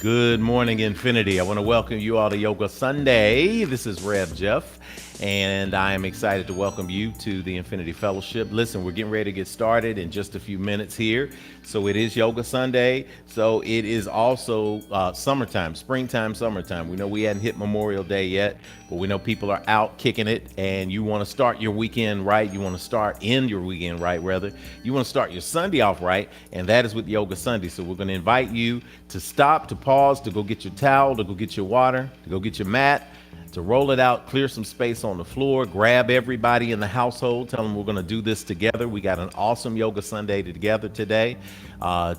Good morning, Infinity. I want to welcome you all to Yoga Sunday. This is Rev Jeff, and I am excited to welcome you to the Infinity Fellowship. Listen, we're getting ready to get started in just a few minutes here. So it is Yoga Sunday. So it is also summertime, springtime, summertime. We know we hadn't hit Memorial Day yet, but we know people are out kicking it, and you want to start your weekend right. You want to end your weekend right, rather. You want to start your Sunday off right, and that is with Yoga Sunday. So we're going to invite you to stop, to pause, to go get your towel, to go get your water, to go get your mat, to roll it out, clear some space on the floor, grab everybody in the household, tell them we're going to do this together. We got an awesome Yoga Sunday together today.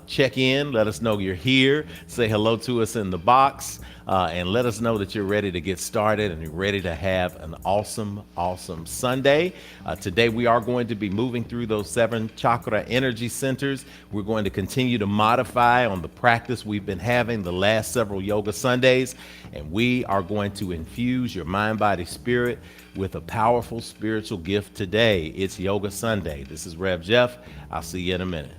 Check in, let us know you're here, say hello to us in the box, and let us know that you're ready to get started and you're ready to have an awesome, awesome Sunday. Today we are going to be moving through those 7 chakra energy centers. We're going to continue to modify on the practice we've been having the last several Yoga Sundays, and we are going to infuse your mind, body, spirit with a powerful spiritual gift today. It's Yoga Sunday. This is Rev Jeff. I'll see you in a minute.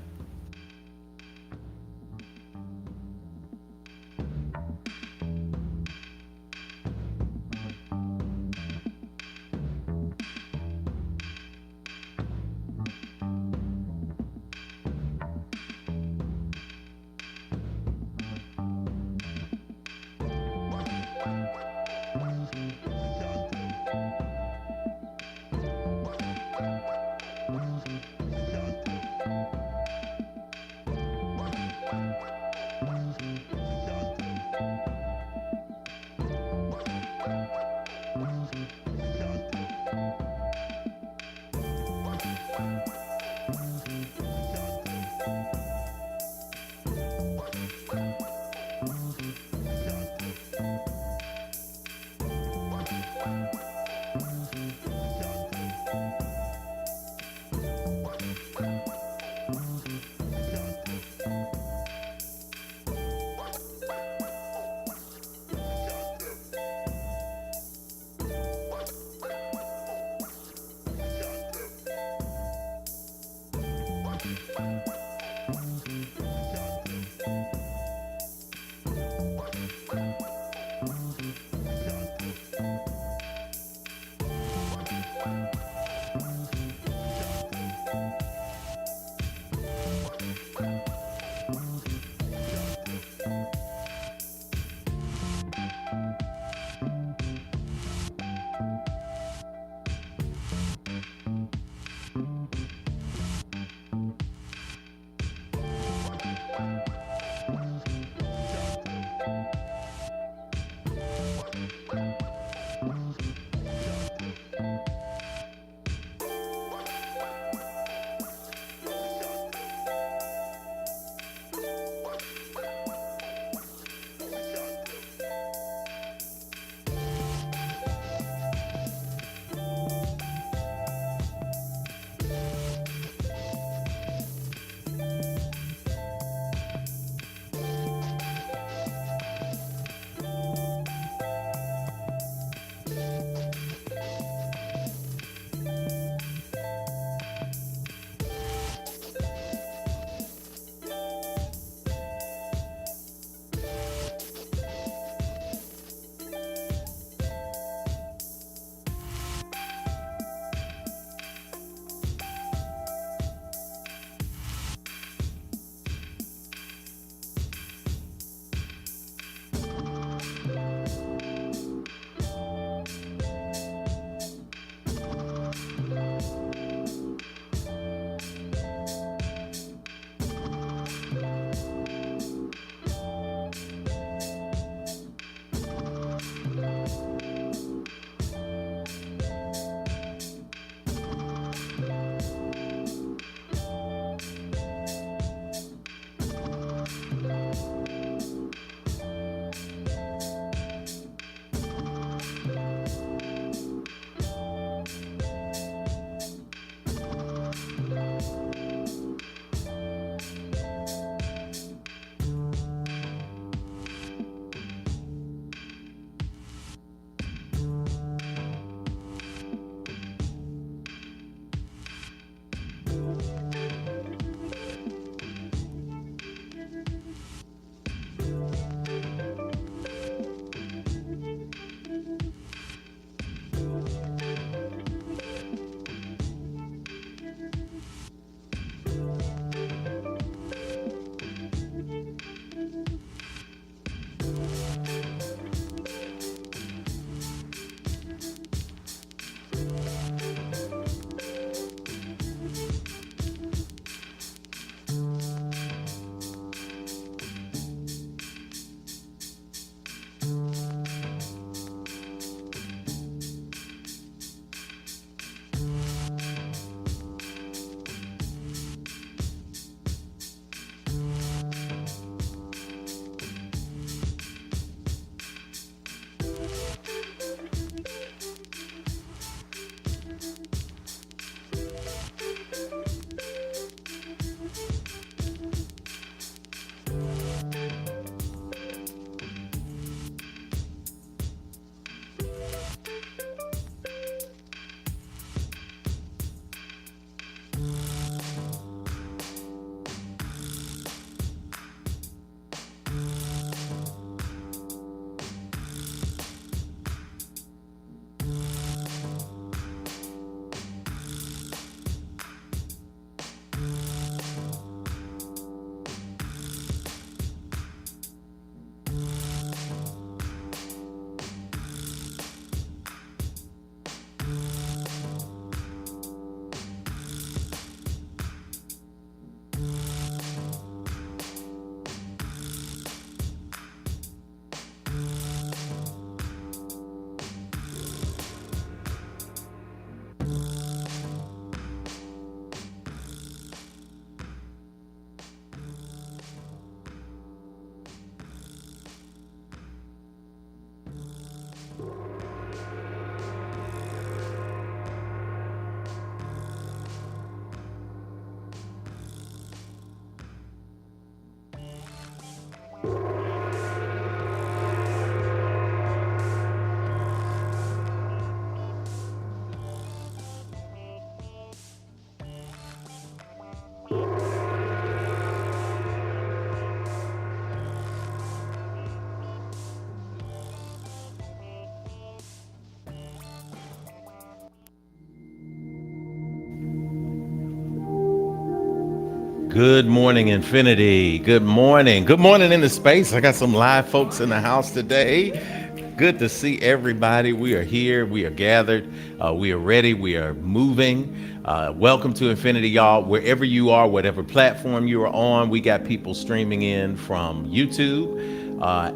Good morning, Infinity. Good morning. Good morning in the space. I got some live folks in the house today. Good to see everybody. We are here. We are gathered. We are ready. We are moving. Welcome to Infinity, y'all. Wherever you are, whatever platform you are on, we got people streaming in from YouTube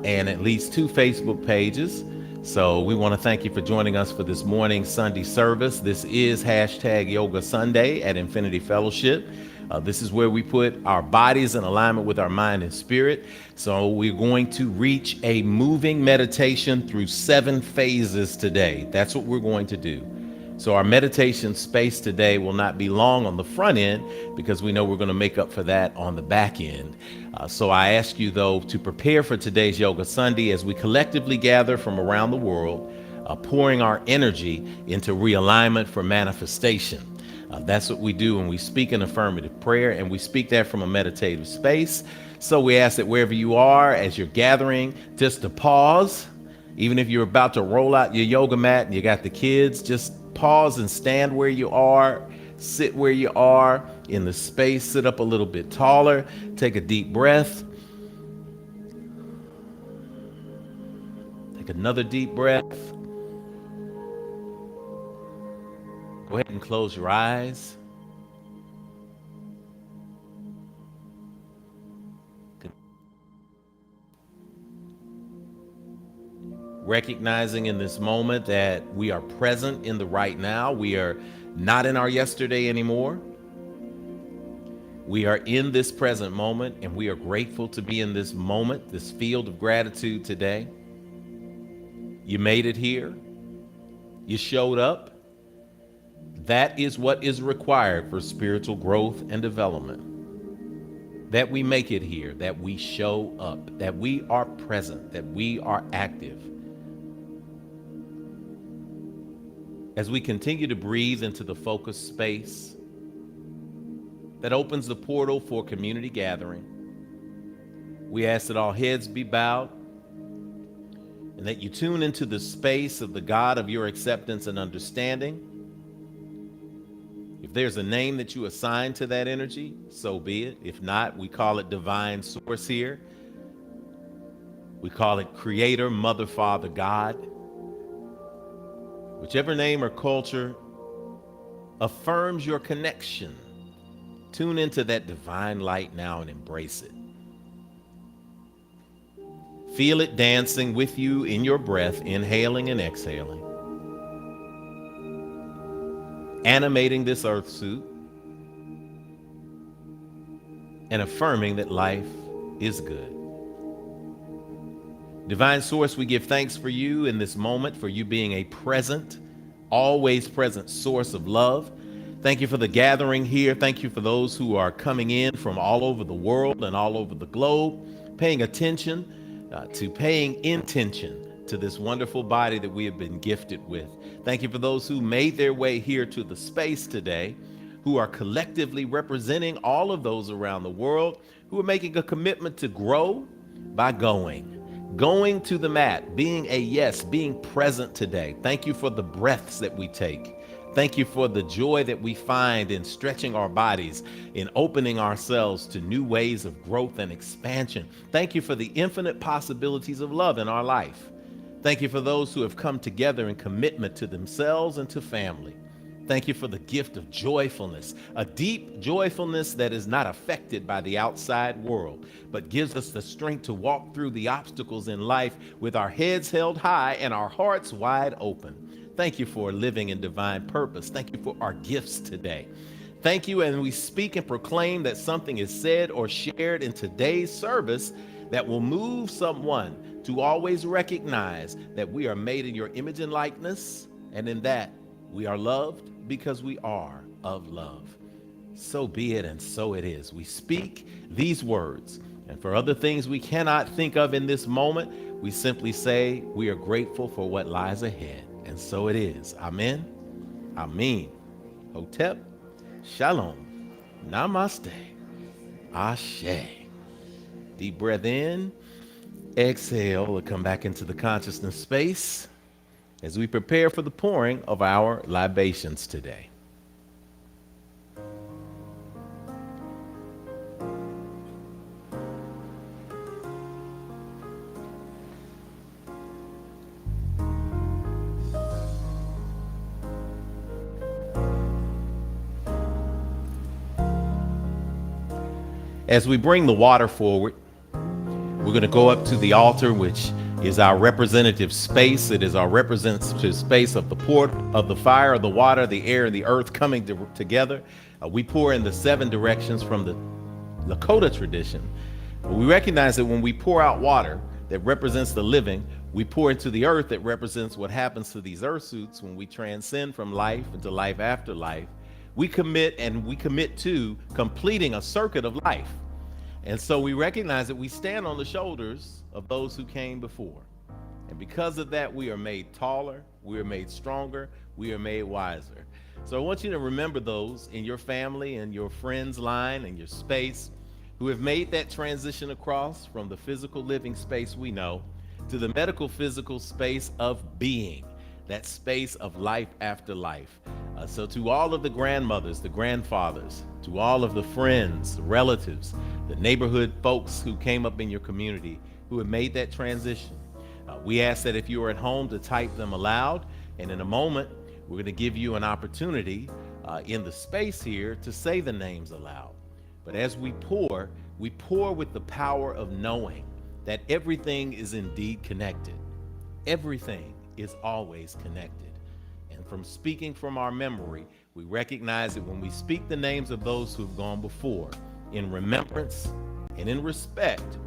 and at least 2 Facebook pages. So we want to thank you for joining us for this morning Sunday service. This is #Yoga Sunday at Infinity Fellowship. This is where we put our bodies in alignment with our mind and spirit. So we're going to reach a moving meditation through 7 phases today. That's what we're going to do. So our meditation space today will not be long on the front end because we know we're going to make up for that on the back end. So I ask you, though, to prepare for today's Yoga Sunday as we collectively gather from around the world, pouring our energy into realignment for manifestation. That's what we do when we speak an affirmative prayer, and we speak that from a meditative space. So we ask that wherever you are, as you're gathering, just to pause. Even if you're about to roll out your yoga mat and you got the kids, just pause and stand where you are, sit where you are in the space, sit up a little bit taller, take a deep breath. Take another deep breath. Go ahead and close your eyes. Recognizing in this moment that we are present in the right now. We are not in our yesterday anymore. We are in this present moment, and we are grateful to be in this moment, this field of gratitude today. You made it here. You showed up. That is what is required for spiritual growth and development. That we make it here, that we show up, that we are present, that we are active. As we continue to breathe into the focused space that opens the portal for community gathering, we ask that all heads be bowed and that you tune into the space of the God of your acceptance and understanding. If there's a name that you assign to that energy, so be it. If not, we call it divine source here. We call it creator, mother, father, God. Whichever name or culture affirms your connection, tune into that divine light now and embrace it. Feel it dancing with you in your breath, inhaling and exhaling. Animating this earth suit and affirming that life is good. Divine Source, we give thanks for you in this moment, for you being a present, always present source of love. Thank you for the gathering here. Thank you for those who are coming in from all over the world and all over the globe, paying attention to paying intention to this wonderful body that we have been gifted with. Thank you for those who made their way here to the space today, who are collectively representing all of those around the world who are making a commitment to grow by going to the mat, being a yes, being present today. Thank you for the breaths that we take. Thank you for the joy that we find in stretching our bodies, in opening ourselves to new ways of growth and expansion. Thank you for the infinite possibilities of love in our life. Thank you for those who have come together in commitment to themselves and to family. Thank you for the gift of joyfulness, a deep joyfulness that is not affected by the outside world, but gives us the strength to walk through the obstacles in life with our heads held high and our hearts wide open. Thank you for living in divine purpose. Thank you for our gifts today. Thank you, and we speak and proclaim that something is said or shared in today's service that will move someone to always recognize that we are made in your image and likeness, and in that we are loved because we are of love. So be it, and so it is. We speak these words, and for other things we cannot think of in this moment, we simply say we are grateful for what lies ahead, and so it is. Amen. Amen. Hotep. Shalom. Namaste. Ashe. Deep breath in. Exhale to come back into the consciousness space as we prepare for the pouring of our libations today. As we bring the water forward, we're going to go up to the altar, which is our representative space. It is our representative space of the port of the fire, the water, the air, and the earth coming together. We pour in the 7 directions from the Lakota tradition. We recognize that when we pour out water that represents the living, we pour into the earth that represents what happens to these earth suits when we transcend from life into life after life. We commit to completing a circuit of life. And so we recognize that we stand on the shoulders of those who came before. And because of that, we are made taller, we are made stronger, we are made wiser. So I want you to remember those in your family and your friends line and your space who have made that transition across from the physical living space we know to the medical physical space of being, that space of life after life. So to all of the grandmothers, the grandfathers, to all of the friends, relatives, the neighborhood folks who came up in your community who have made that transition, we ask that if you are at home to type them aloud, and in a moment we're going to give you an opportunity in the space here to say the names aloud. But as we pour with the power of knowing that everything is indeed connected. Everything is always connected. And from speaking from our memory, we recognize that when we speak the names of those who've gone before, in remembrance and in respect,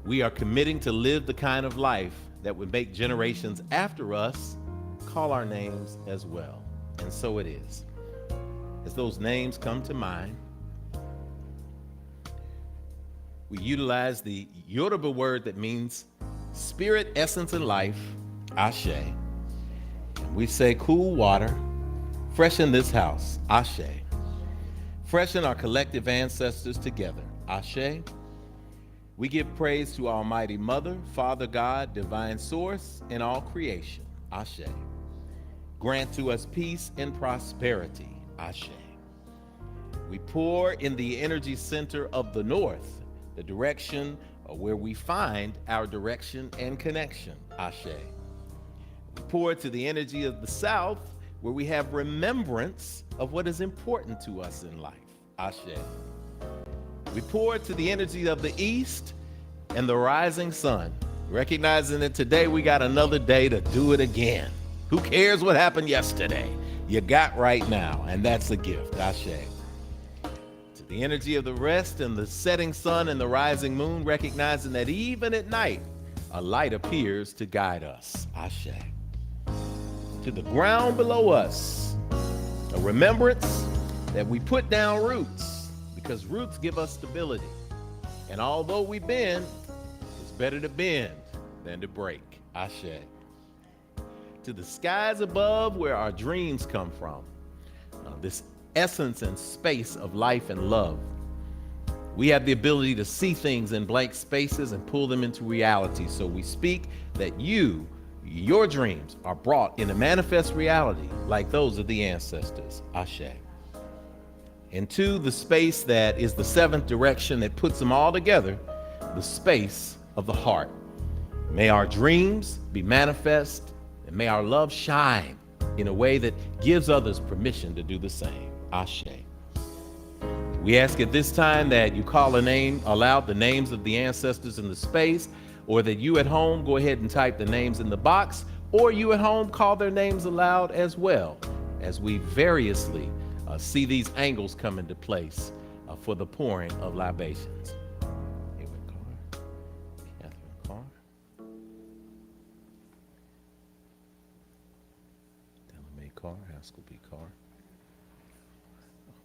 we are committing to live the kind of life that would make generations after us call our names as well. And so it is. As those names come to mind, we utilize the Yoruba word that means spirit, essence, and life, Ashe. We say, cool water, freshen this house, Ashe. Freshen our collective ancestors together, Ashe. We give praise to Almighty Mother, Father God, Divine Source, and all creation, Ashe. Grant to us peace and prosperity, Ashe. We pour in the energy center of the north, the direction where we find our direction and connection, Ashe. We pour to the energy of the south, where we have remembrance of what is important to us in life, Ashe. We pour to the energy of the east and the rising sun, recognizing that today we got another day to do it again. Who cares what happened yesterday? You got right now, and that's a gift, Ashe. To the energy of the west and the setting sun and the rising moon, recognizing that even at night, a light appears to guide us, Ashe. To the ground below us, a remembrance that we put down roots, because roots give us stability. And although we bend, it's better to bend than to break, Ashe. To the skies above, where our dreams come from, this essence and space of life and love. We have the ability to see things in blank spaces and pull them into reality. So we speak that your dreams are brought into manifest reality like those of the ancestors, Ashe. Into the space that is the 7th direction that puts them all together, the space of the heart. May our dreams be manifest, and may our love shine in a way that gives others permission to do the same, Ashe. We ask at this time that you call aloud the names of the ancestors in the space, or that you at home go ahead and type the names in the box, or you at home call their names aloud as well, as we variously see these angles come into place for the pouring of libations. Here we go. carr. House will be carr.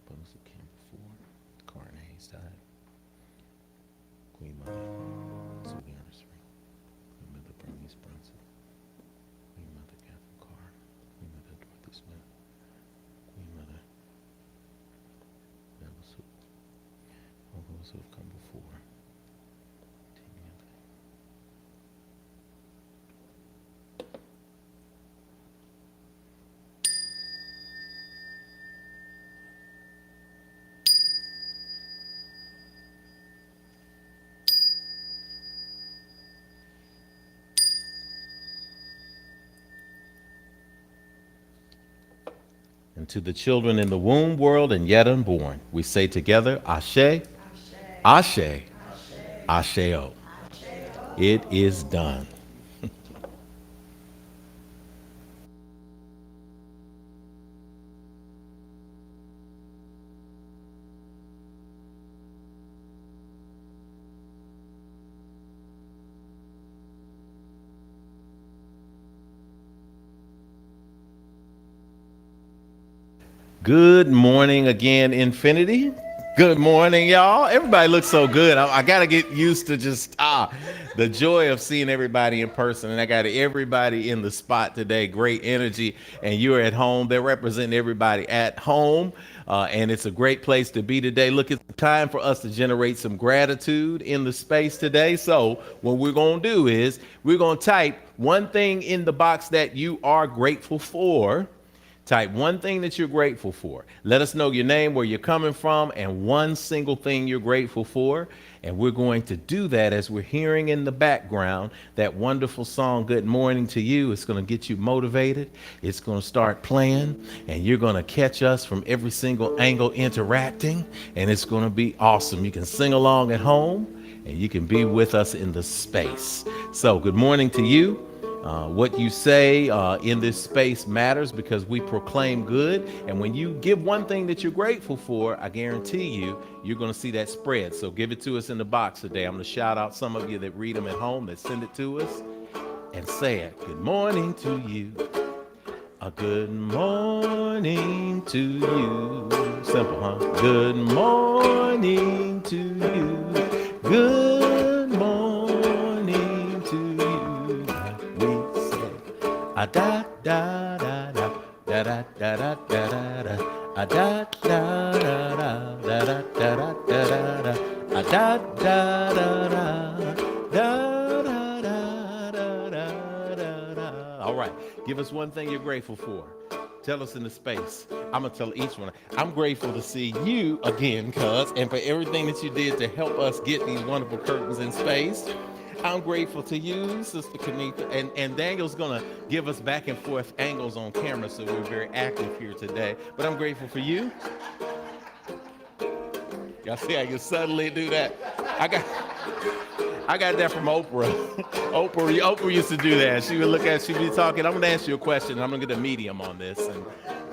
Opposed that came before. Carr and Hayes died. Queen Mother, Suliana Spring. Queen Mother, Bernice Brunson. Queen Mother, Catherine Carr. Queen Mother, Dorothy Smith. Queen Mother, that was who. All those who have come before. And to the children in the womb, world, and yet unborn, we say together, Ashe, Ashe, Asheo. It is done. Good morning again, Infinity. Good morning, y'all. Everybody looks so good. I got to get used to just the joy of seeing everybody in person. And I got everybody in the spot today. Great energy. And you're at home. They're representing everybody at home. And it's a great place to be today. Look, it's time for us to generate some gratitude in the space today. So what we're going to do is we're going to type one thing in the box that you are grateful for. Type one thing that you're grateful for. Let us know your name, where you're coming from, and one single thing you're grateful for. And we're going to do that as we're hearing in the background that wonderful song, Good Morning to You. It's going to get you motivated. It's going to start playing, and you're going to catch us from every single angle interacting, and it's going to be awesome. You can sing along at home, and you can be with us in the space. So good morning to you. What you say in this space matters because we proclaim good. And when you give one thing that you're grateful for, I guarantee you're going to see that spread. So give it to us in the box today. I'm going to shout out some of you that read them at home, that send it to us, and say it. Good morning to you. A good morning to you. Simple, huh? Good morning to you. Good morning to you. We say a da da da da da da da da da da a da da da da da da da da da a da da da da da da. All right, give us one thing you're grateful for. Tell us in the space. I'm going to tell each one. I'm grateful to see you again, cuz, and for everything that you did to help us get these wonderful curtains in space. I'm grateful to you, Sister Kanita. And Daniel's going to give us back and forth angles on camera, so we're very active here today. But I'm grateful for you. Y'all see I can suddenly do that? I got that from Oprah. Oprah used to do that. She would look at, she'd be talking. I'm going to ask you a question. I'm going to get a medium on this, and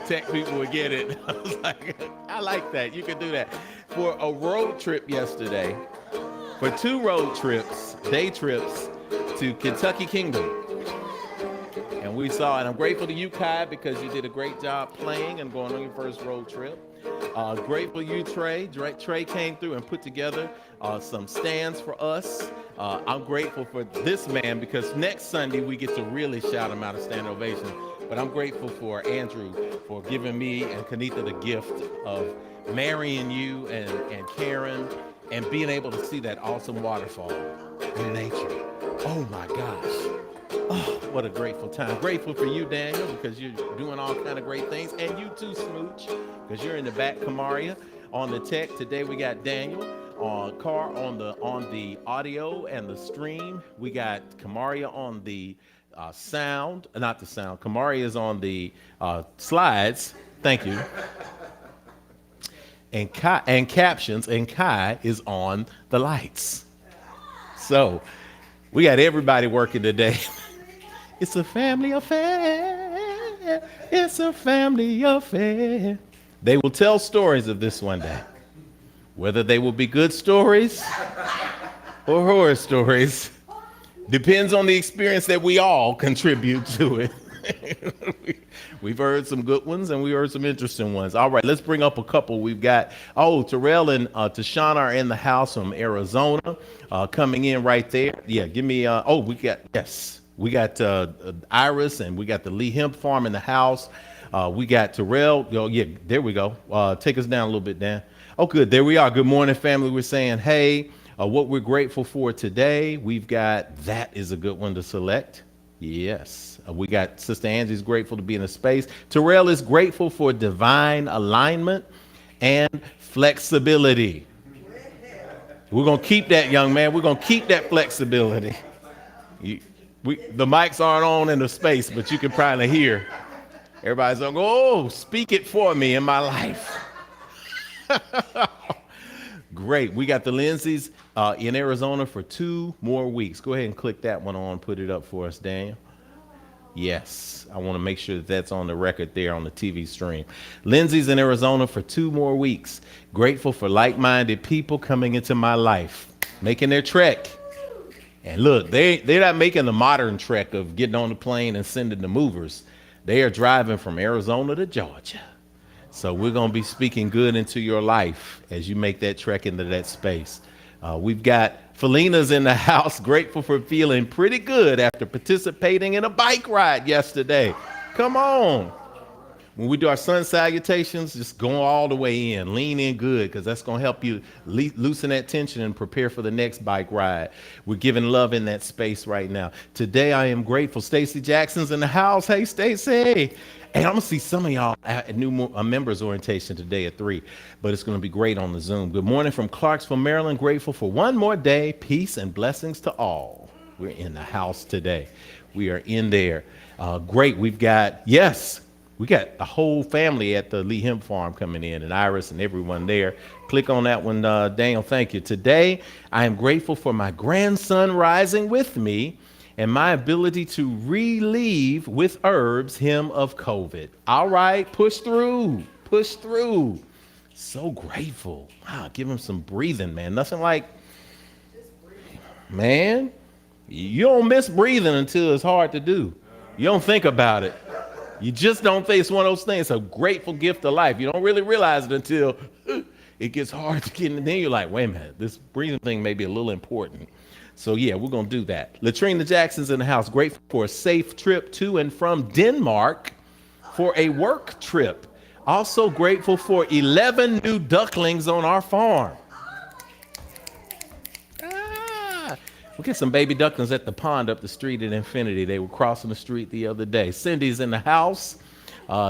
tech people would get it. I was like, I like that. You can do that. For a road trip yesterday, for 2 road trips, day trips to Kentucky Kingdom. And we saw, and I'm grateful to you, Kai, because you did a great job playing and going on your first road trip. Grateful you, Trey. Trey came through and put together some stands for us. I'm grateful for this man because next Sunday we get to really shout him out a standing ovation. But I'm grateful for Andrew for giving me and Kanita the gift of marrying you and Karen and being able to see that awesome waterfall in nature. Oh my gosh. Oh, what a grateful time. Grateful for you, Daniel, because you're doing all kind of great things. And you too, Smooch, because you're in the back, Kamaria, on the tech. Today we got Daniel on carr on the audio and the stream. We got Kamaria on the sound, not the sound. Kamaria is on the slides. Thank you. And captions, and Kai is on the lights. So we got everybody working today. It's a family affair. It's a family affair. They will tell stories of this one day. Whether they will be good stories or horror stories depends on the experience that we all contribute to it. We've heard some good ones and we heard some interesting ones. All right, let's bring up a couple. We've got, Terrell and Tashana are in the house from Arizona, coming in right there. Yeah, give me, we got Iris and we got the Lee Hemp Farm in the house. We got Terrell. Oh, yeah, there we go. Take us down a little bit, Dan. Oh, good. There we are. Good morning, family. We're saying, hey, what we're grateful for today. We've got, that is a good one to select. Yes. We got Sister Angie's grateful to be in a space. Terrell is grateful for divine alignment and flexibility. We're going to keep that, young man. We're going to keep that flexibility. The mics aren't on in the space, but you can probably hear. Everybody's going to go, oh, speak it for me in my life. Great. We got the Lindsays in Arizona for 2 more weeks. Go ahead and click that one on. Put it up for us, Daniel. Yes. I want to make sure that that's on the record there on the TV stream. Lindsay's in Arizona for 2 more weeks. Grateful for like-minded people coming into my life, making their trek. And look, they're not making the modern trek of getting on the plane and sending the movers. They are driving from Arizona to Georgia. So we're going to be speaking good into your life as you make that trek into that space. We've got Felina's in the house, grateful for feeling pretty good after participating in a bike ride yesterday. Come on. When we do our sun salutations, just go all the way in, lean in good, because that's going to help you loosen that tension and prepare for the next bike ride. We're giving love in that space right now. Today, I am grateful. Stacy Jackson's in the house. Hey, Stacy. Hey, I'm going to see some of y'all at new members orientation today at 3, but it's going to be great on the Zoom. Good morning from Clarksville, Maryland. Grateful for one more day. Peace and blessings to all. We're in the house today. We are in there. Great. We've got, yes, we got the whole family at the Lee Hemp Farm coming in, and Iris and everyone there. Click on that one, Daniel. Thank you. Today, I am grateful for my grandson rising with me and my ability to relieve with herbs him of COVID. All right, push through, push through. So grateful. Wow, give him some breathing, man. Nothing like, man, you don't miss breathing until it's hard to do. You don't think about it. You just don't think it's one of those things. It's a grateful gift of life. You don't really realize it until it gets hard to get in. And then you're like, wait a minute, this breathing thing may be a little important. So yeah, we're going to do that. Latrina Jackson's in the house, grateful for a safe trip to and from Denmark for a work trip. Also grateful for 11 new ducklings on our farm. We get some baby ducklings at the pond up the street at Infinity. They were crossing the street the other day. Cindy's in the house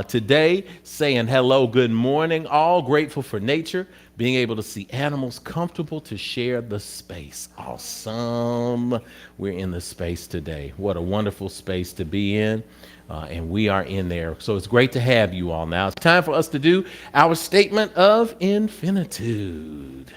today saying hello, good morning. All grateful for nature, being able to see animals comfortable to share the space. Awesome. We're in the space today. What a wonderful space to be in. And we are in there. So it's great to have you all now. It's time for us to do our statement of Infinitude.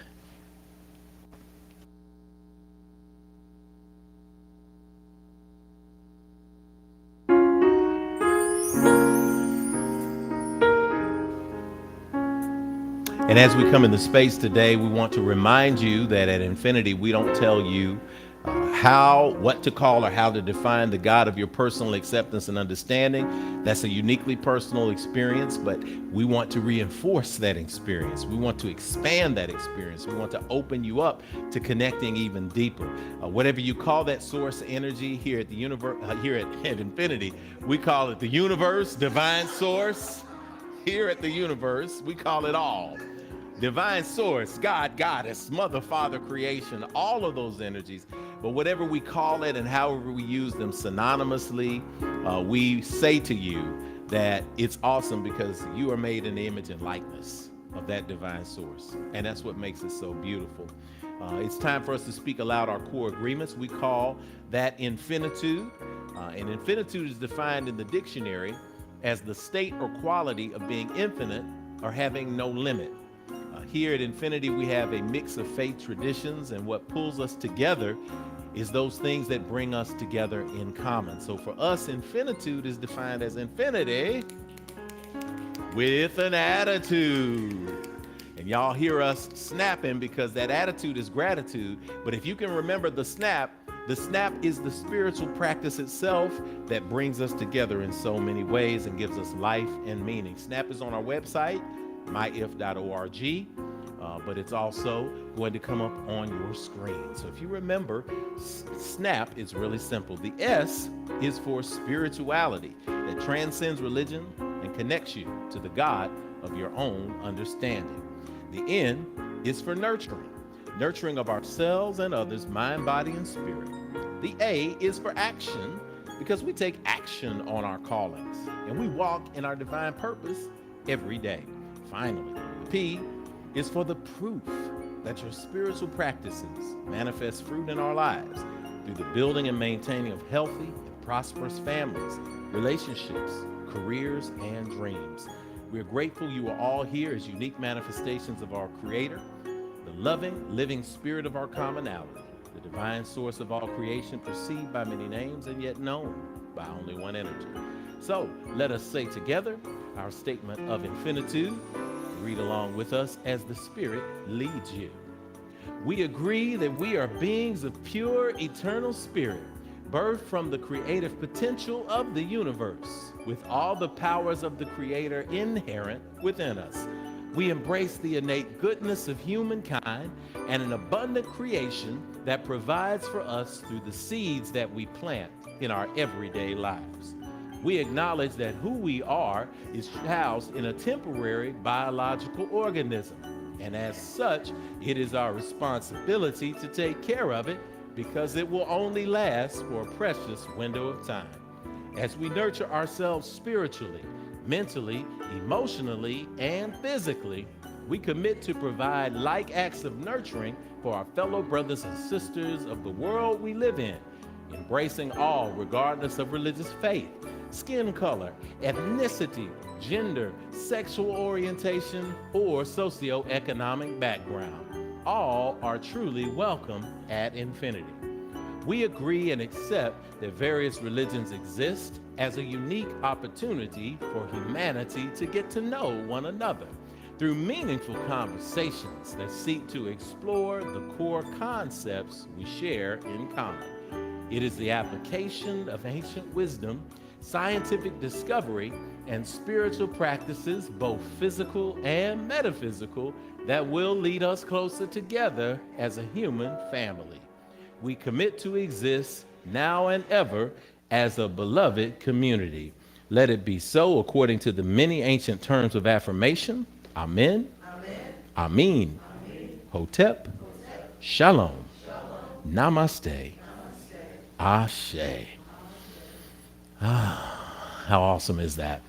And as we come into space today, we want to remind you that at Infinity, we don't tell you what to call or how to define the God of your personal acceptance and understanding. That's a uniquely personal experience, but we want to reinforce that experience. We want to expand that experience. We want to open you up to connecting even deeper. Whatever you call that source energy here at the universe, here at Infinity, we call it the universe, divine source. Here at the universe, we call it all. Divine source, God, goddess, mother, father, creation, all of those energies. But whatever we call it and however we use them synonymously, we say to you that it's awesome because you are made in the image and likeness of that divine source. And that's what makes it so beautiful. It's time for us to speak aloud our core agreements. We call that Infinitude. And Infinitude is defined in the dictionary as the state or quality of being infinite or having no limit. Here at Infinity, we have a mix of faith traditions, and what pulls us together is those things that bring us together in common. So for us, Infinitude is defined as infinity with an attitude. And y'all hear us snapping because that attitude is gratitude. But if you can remember the snap, The snap is the spiritual practice itself that brings us together in so many ways and gives us life and meaning. Snap is on our website, myif.org, but it's also going to come up on your screen. So if you remember, snap is really simple. The S is for spirituality that transcends religion and connects you to the God of your own understanding. The N is for nurturing of ourselves and others, mind, body, and spirit. The A is for action, because we take action on our callings and we walk in our divine purpose every day. Finally, the P is for the proof that your spiritual practices manifest fruit in our lives through the building and maintaining of healthy and prosperous families, relationships, careers, and dreams. We are grateful you are all here as unique manifestations of our Creator, the loving, living spirit of our commonality, the divine source of all creation, perceived by many names and yet known by only one energy. So let us say together our statement of Infinitude. Read along with us as the Spirit leads you. We agree that we are beings of pure, eternal spirit, birthed from the creative potential of the universe, with all the powers of the Creator inherent within us. We embrace the innate goodness of humankind and an abundant creation that provides for us through the seeds that we plant in our everyday lives. We acknowledge that who we are is housed in a temporary biological organism, and as such, it is our responsibility to take care of it, because it will only last for a precious window of time. As we nurture ourselves spiritually, mentally, emotionally, and physically, we commit to provide like acts of nurturing for our fellow brothers and sisters of the world we live in, embracing all regardless of religious faith, skin color, ethnicity, gender, sexual orientation, or socioeconomic background. All are truly welcome at Infinity. We agree and accept that various religions exist as a unique opportunity for humanity to get to know one another through meaningful conversations that seek to explore the core concepts we share in common. It is the application of ancient wisdom, scientific discovery, and spiritual practices, both physical and metaphysical, that will lead us closer together as a human family. We commit to exist now and ever as a beloved community. Let it be so according to the many ancient terms of affirmation. Amen. Amen. Amen. Amen. Hotep. Hotep. Shalom. Shalom. Namaste. Namaste. Ashe. How awesome is that?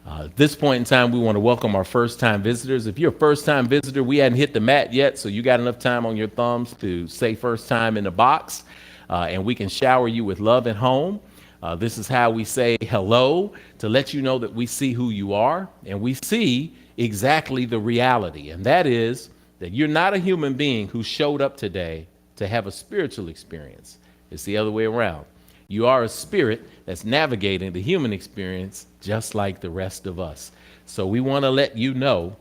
At this point in time, we want to welcome our first-time visitors. If you're a first-time visitor, we hadn't hit the mat yet, so you got enough time on your thumbs to say first time in the box, and we can shower you with love at home. This is how we say hello, to let you know that we see who you are, and we see exactly the reality, and that is that you're not a human being who showed up today to have a spiritual experience. It's the other way around. You are a spirit that's navigating the human experience just like the rest of us. So we want to let you know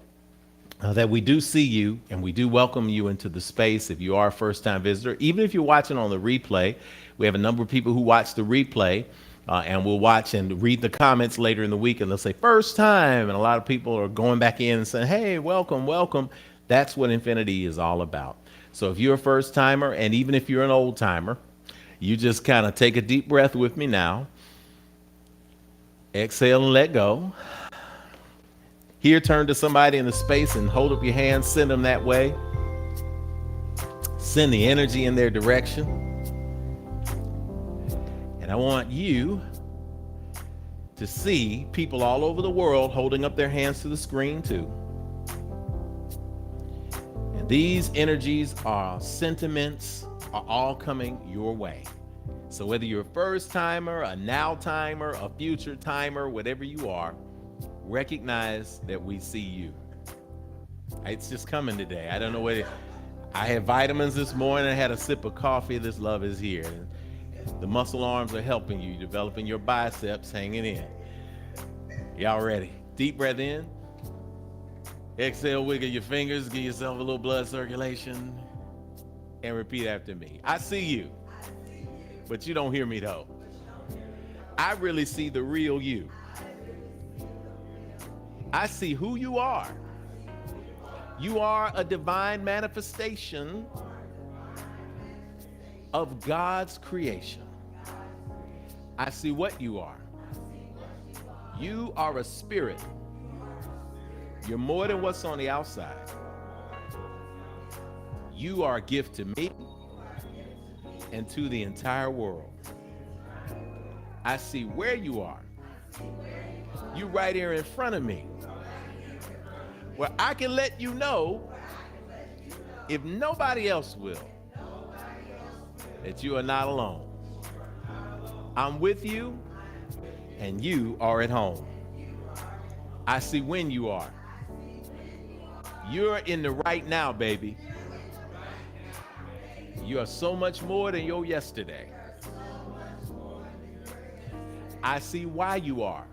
that we do see you and we do welcome you into the space if you are a first-time visitor. Even if you're watching on the replay, we have a number of people who watch the replay and will watch and read the comments later in the week, and they'll say first time, and a lot of people are going back in and saying, hey, welcome, welcome. That's what Infinity is all about. So if you're a first-timer, and even if you're an old-timer, you just kind of take a deep breath with me now. Exhale and let go. Here, turn to somebody in the space and hold up your hand, send them that way. Send the energy in their direction. And I want you to see people all over the world holding up their hands to the screen too. And these energies are sentiments are all coming your way. So whether you're a first timer, a now timer, a future timer, whatever you are, recognize that we see you. It's just coming today. I don't know what I had vitamins this morning. I had a sip of coffee. This love is here. The muscle arms are helping you, developing your biceps, hanging in. Y'all ready? Deep breath in. Exhale, wiggle your fingers, give yourself a little blood circulation, and repeat after me. I see you. But you don't hear me though. I really see the real you. I see who you are. You are a divine manifestation of God's creation. I see what you are. You are a spirit. You're more than what's on the outside. You are a gift to me and to the entire world. I see where you are. You right here in front of me. Where I can let you know, if nobody else will, that you are not alone. I'm with you, and you are at home. I see when you are. You're in the right now, baby. You are so much more than your yesterday. I see why you are.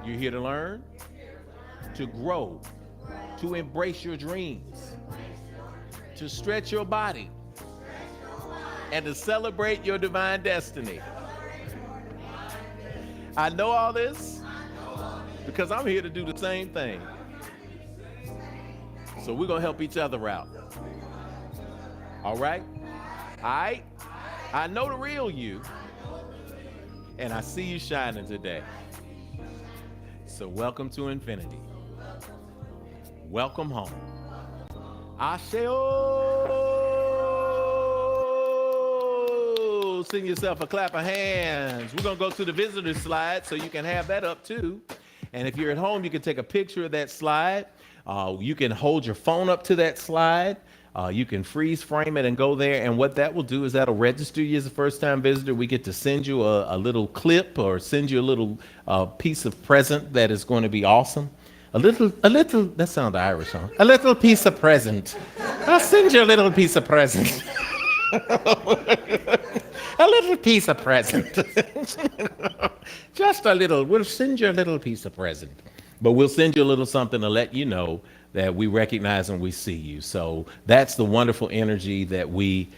You're here to learn, to grow, to embrace your dreams, to stretch your body, and to celebrate your divine destiny. I know all this because I'm here to do the same thing. So we're going to help each other out. All right? All right? I know the real you, and I see you shining today. So welcome to Infinity. Welcome home. Asheo. Send yourself a clap of hands. We're going to go to the visitor slide so you can have that up too. And if you're at home, you can take a picture of that slide. You can hold your phone up to that slide. You can freeze frame it and go there. And what that will do is that'll register you as a first-time visitor. We get to send you a little clip or send you a little piece of present that is going to be awesome. A little, that sounds Irish, huh? A little piece of present. I'll send you a little piece of present. A little piece of present. Just a little. We'll send you a little piece of present. But we'll send you a little something to let you know that we recognize and we see you. So that's the wonderful energy that we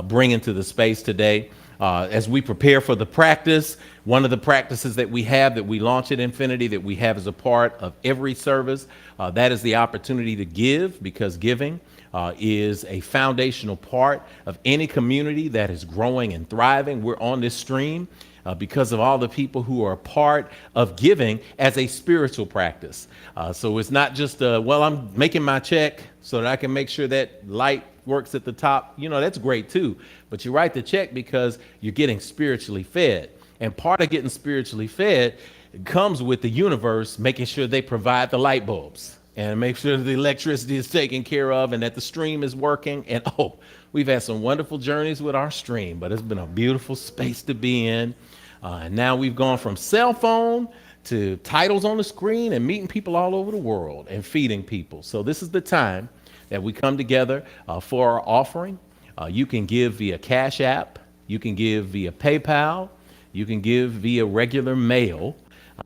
bring into the space today. As we prepare for the practice, one of the practices that we have that we launch at Infinity, that we have as a part of every service, that is the opportunity to give, because giving is a foundational part of any community that is growing and thriving. We're on this stream because of all the people who are a part of giving as a spiritual practice. So it's not just, well, I'm making my check so that I can make sure that light works at the top. You know, that's great too. But you write the check because you're getting spiritually fed. And part of getting spiritually fed comes with the universe making sure they provide the light bulbs and make sure the electricity is taken care of and that the stream is working. And we've had some wonderful journeys with our stream, but it's been a beautiful space to be in. And now we've gone from cell phone to titles on the screen and meeting people all over the world and feeding people. So this is the time that we come together for our offering. You can give via Cash App. You can give via PayPal. You can give via regular mail.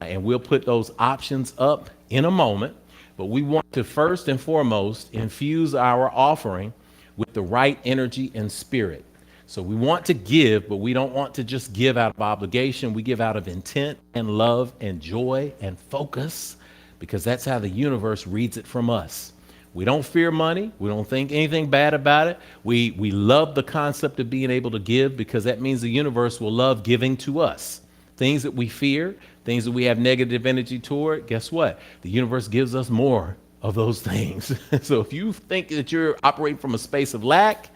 And we'll put those options up in a moment. But we want to first and foremost infuse our offering with the right energy and spirit. So we want to give, but we don't want to just give out of obligation. We give out of intent and love and joy and focus, because that's how the universe reads it from us. We don't fear money. We don't think anything bad about it. We love the concept of being able to give, because that means the universe will love giving to us. Things that we fear, things that we have negative energy toward, guess what? The universe gives us more of those things. So if you think that you're operating from a space of lack,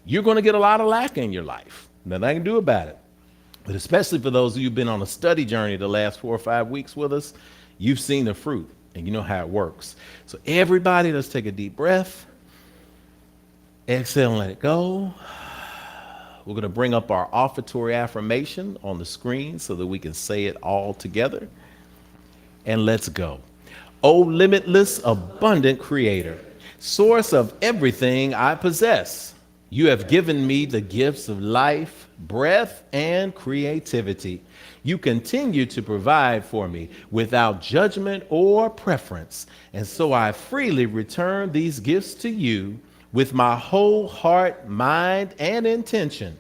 you're going to get a lot of lack in your life. Nothing I can do about it. But especially for those of you who've been on a study journey the last 4 or 5 weeks with us, you've seen the fruit and you know how it works. So everybody, let's take a deep breath. Exhale and let it go. We're going to bring up our offertory affirmation on the screen so that we can say it all together. And let's go. O limitless, abundant creator, source of everything I possess, you have given me the gifts of life, breath, and creativity. You continue to provide for me without judgment or preference. And so I freely return these gifts to you with my whole heart, mind, and intention.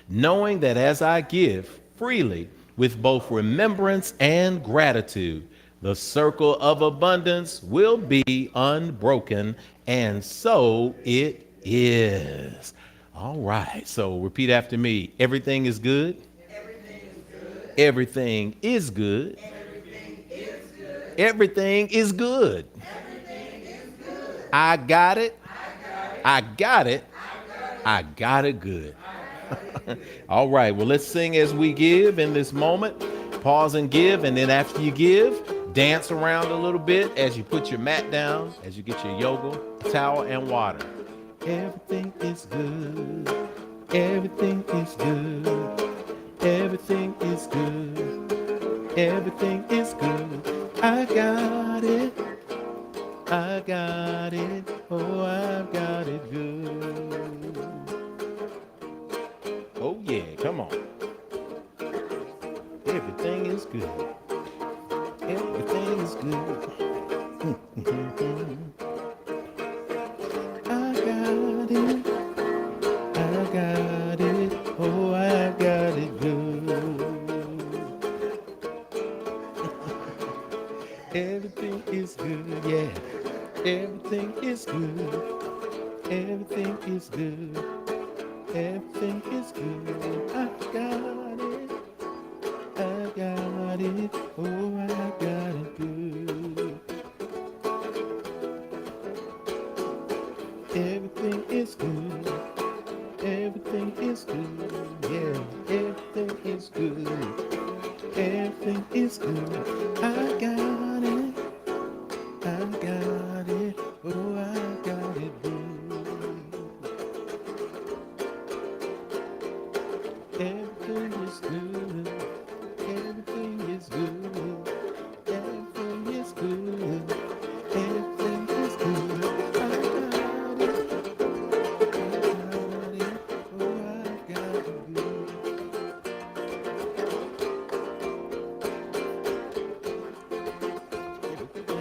knowing that as I give freely with both remembrance and gratitude, the circle of abundance will be unbroken, and so it is. All right, so repeat after me. Everything is good. Everything is good. Everything is good. I got it. I got it. I got it good. All right, well, let's sing as we give in this moment. Pause and give, and then after you give, dance around a little bit as you put your mat down, as you get your yoga towel and water. Everything is good. Everything is good. Everything is good. Everything is good. I got it. I got it. Oh, I've got it good. Oh, yeah, come on. Everything is good. Everything is good. I got it. I got it. Oh, I got it good. Everything is good, yeah. Everything is good. Everything is good. Everything is good. I got it. I got it. Oh, I got it good. Everything is good. Everything is good. Yeah, everything is good. Everything is good. I got it. I got it. Oh, I got it good. Everything is good. Everything is good. Everything is good. Everything is good. I got it. I got it. Oh, I got it good. Everything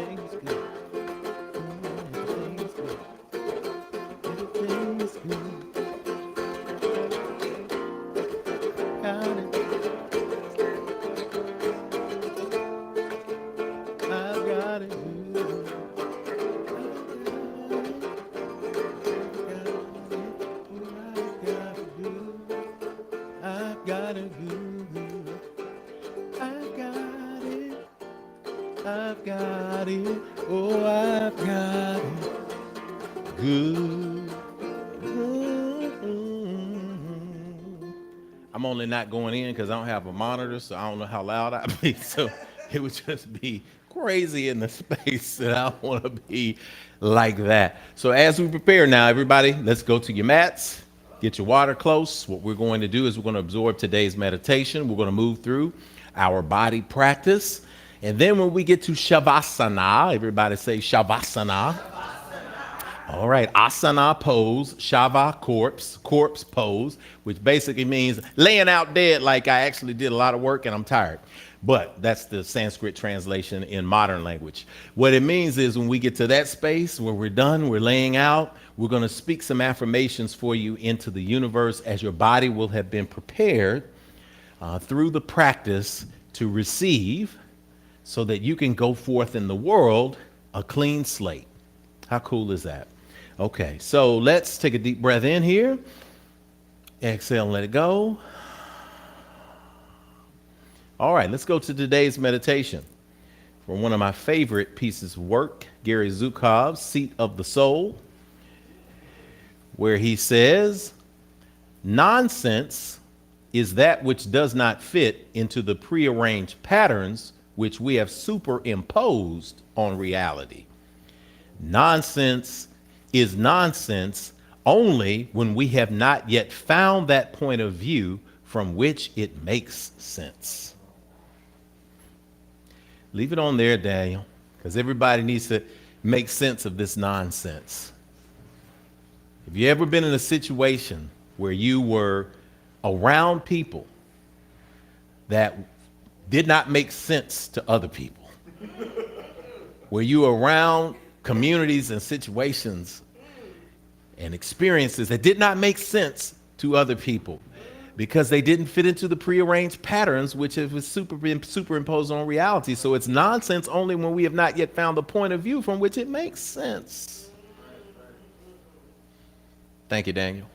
is good. Everything is good. Everything is good. Got it. I got it good. I got it good. I got it. I've got it. Oh, I've got it good. I'm only not going in because I don't have a monitor, so I don't know how loud I be. So it would just be crazy in the space that I don't want to be like that. So as we prepare now, everybody, let's go to your mats. Get your water close. What we're going to do is we're going to absorb today's meditation. We're going to move through our body practice. And then when we get to Shavasana, everybody say Shavasana. All right, asana pose, shava corpse pose, which basically means laying out dead like I actually did a lot of work and I'm tired. But that's the Sanskrit translation in modern language. What it means is when we get to that space where we're done, we're laying out, we're going to speak some affirmations for you into the universe as your body will have been prepared through the practice to receive so that you can go forth in the world a clean slate. How cool is that? Okay, so let's take a deep breath in here. Exhale and let it go. All right, let's go to today's meditation from one of my favorite pieces of work, Gary Zukav's Seat of the Soul, where he says, nonsense is that which does not fit into the prearranged patterns which we have superimposed on reality. Nonsense is nonsense only when we have not yet found that point of view from which it makes sense. Leave it on there, Daniel, because everybody needs to make sense of this nonsense. Have you ever been in a situation where you were around people that did not make sense to other people? Where you were around communities and situations and experiences that did not make sense to other people, because they didn't fit into the prearranged patterns which have been superimposed on reality. So it's nonsense only when we have not yet found the point of view from which it makes sense. Thank you, Daniel.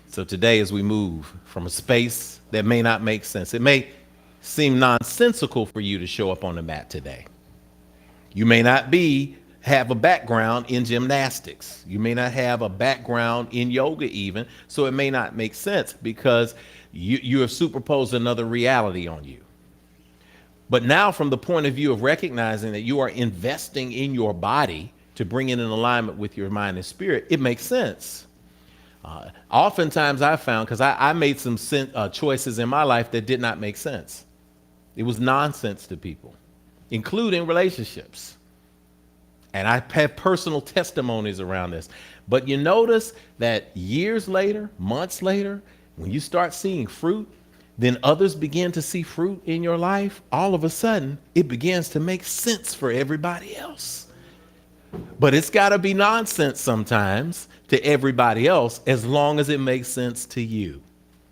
So today, as we move from a space that may not make sense, it may seem nonsensical for you to show up on the mat today. You may not have a background in gymnastics. You may not have a background in yoga even, so it may not make sense because you have superposed another reality on you. But now, from the point of view of recognizing that you are investing in your body to bring it in alignment with your mind and spirit, it makes sense. Oftentimes I found, because I made some choices in my life that did not make sense. It was nonsense to people, including relationships. And I have personal testimonies around this. But you notice that years later, months later, when you start seeing fruit, then others begin to see fruit in your life. All of a sudden, it begins to make sense for everybody else. But it's got to be nonsense sometimes to everybody else, as long as it makes sense to you.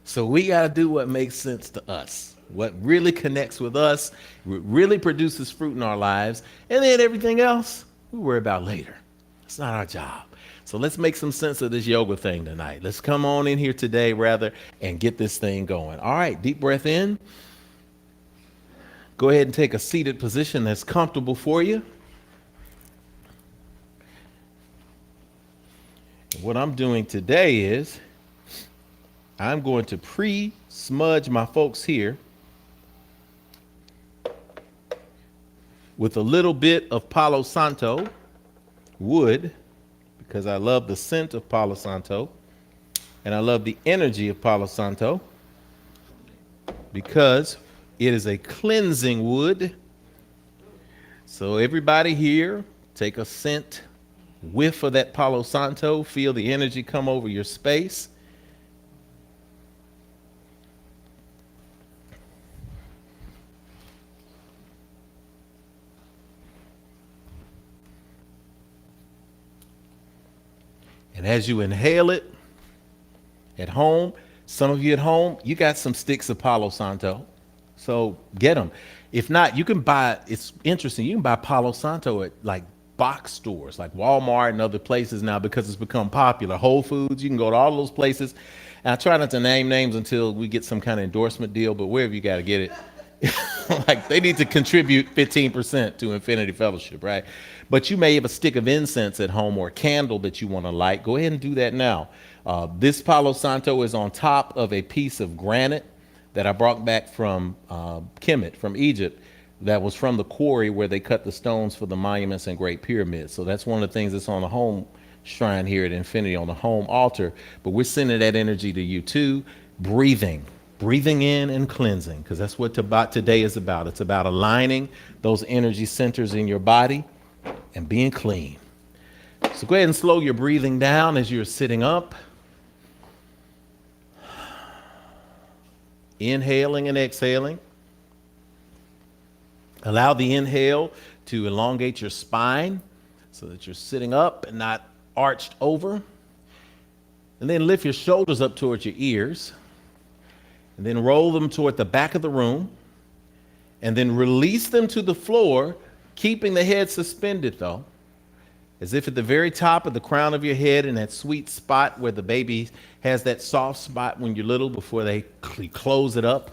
So we got to do what makes sense to us, what really connects with us, what really produces fruit in our lives, and then everything else we worry about later. It's not our job. So let's make some sense of this yoga thing tonight. Let's come on in here today, rather, and get this thing going. All right, deep breath in. Go ahead and take a seated position that's comfortable for you. What I'm doing today is I'm going to pre-smudge my folks here with a little bit of Palo Santo wood, because I love the scent of Palo Santo and I love the energy of Palo Santo, because it is a cleansing wood. So everybody here, take a scent whiff of that Palo Santo, feel the energy come over your space. And as you inhale it at home, some of you at home, you got some sticks of Palo Santo, so get them. If not, you can buy, it's interesting, you can buy Palo Santo at like box stores like Walmart and other places now, because it's become popular. Whole Foods, you can go to all those places. And I try not to name names until we get some kind of endorsement deal, but wherever you got to get it, like they need to contribute 15% to Infinity Fellowship, right? But you may have a stick of incense at home or a candle that you want to light. Go ahead and do that now. This Palo Santo is on top of a piece of granite that I brought back from Kemet, from Egypt. That was from the quarry where they cut the stones for the monuments and Great Pyramids. So that's one of the things that's on the home shrine here at Infinity, on the home altar. But we're sending that energy to you too. Breathing in and cleansing, because that's what today is about. It's about aligning those energy centers in your body and being clean. So go ahead and slow your breathing down as you're sitting up. Inhaling and exhaling. Allow the inhale to elongate your spine so that you're sitting up and not arched over. And then lift your shoulders up towards your ears. And then roll them toward the back of the room. And then release them to the floor, keeping the head suspended though, as if at the very top of the crown of your head, in that sweet spot where the baby has that soft spot when you're little before they close it up.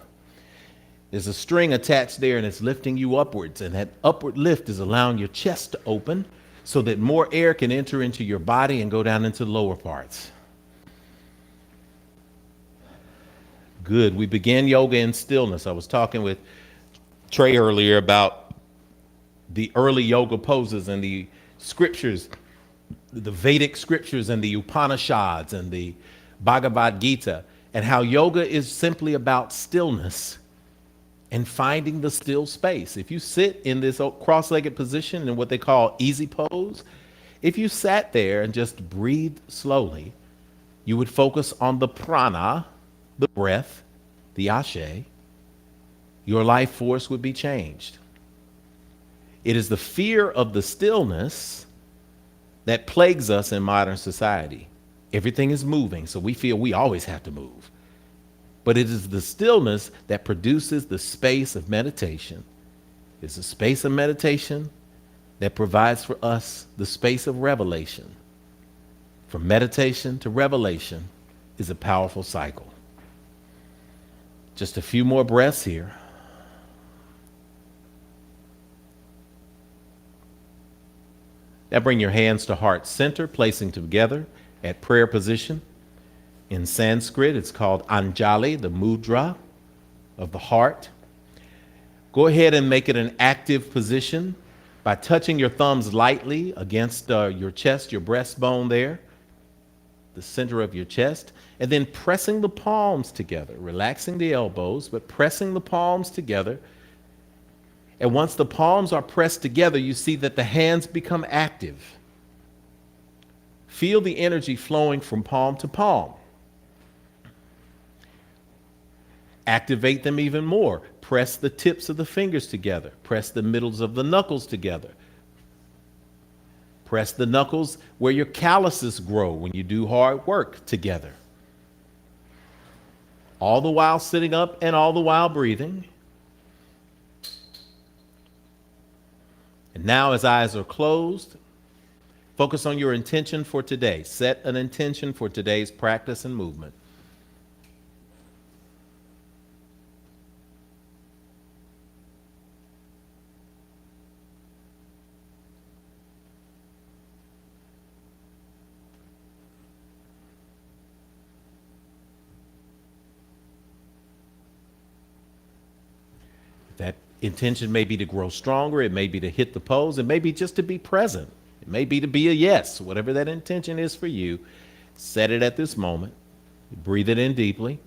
There's a string attached there and it's lifting you upwards, and that upward lift is allowing your chest to open so that more air can enter into your body and go down into the lower parts. Good. We began yoga in stillness. I was talking with Trey earlier about the early yoga poses and the scriptures, the Vedic scriptures and the Upanishads and the Bhagavad Gita, and how yoga is simply about stillness and finding the still space. If you sit in this cross-legged position in what they call easy pose, if you sat there and just breathed slowly, you would focus on the prana, the breath, the ashe, your life force would be changed. It is the fear of the stillness that plagues us in modern society. Everything is moving, so we feel we always have to move. but it is the stillness that produces the space of meditation. It's a space of meditation that provides for us the space of revelation. From meditation to revelation is a powerful cycle. Just a few more breaths here. Now bring your hands to heart center, placing together at prayer position. In Sanskrit, it's called Anjali, the mudra of the heart. Go ahead and make it an active position by touching your thumbs lightly against your chest, your breastbone there, the center of your chest, and then pressing the palms together, relaxing the elbows, but pressing the palms together. And once the palms are pressed together, you see that the hands become active. Feel the energy flowing from palm to palm. Activate them even more. Press the tips of the fingers together. Press the middles of the knuckles together. Press the knuckles where your calluses grow when you do hard work together. All the while sitting up and all the while breathing. And now, as eyes are closed, focus on your intention for today. Set an intention for today's practice and movement. That intention may be to grow stronger. It may be to hit the pose. It may be just to be present. It may be to be a yes. Whatever that intention is for you, set it at this moment. Breathe it in deeply.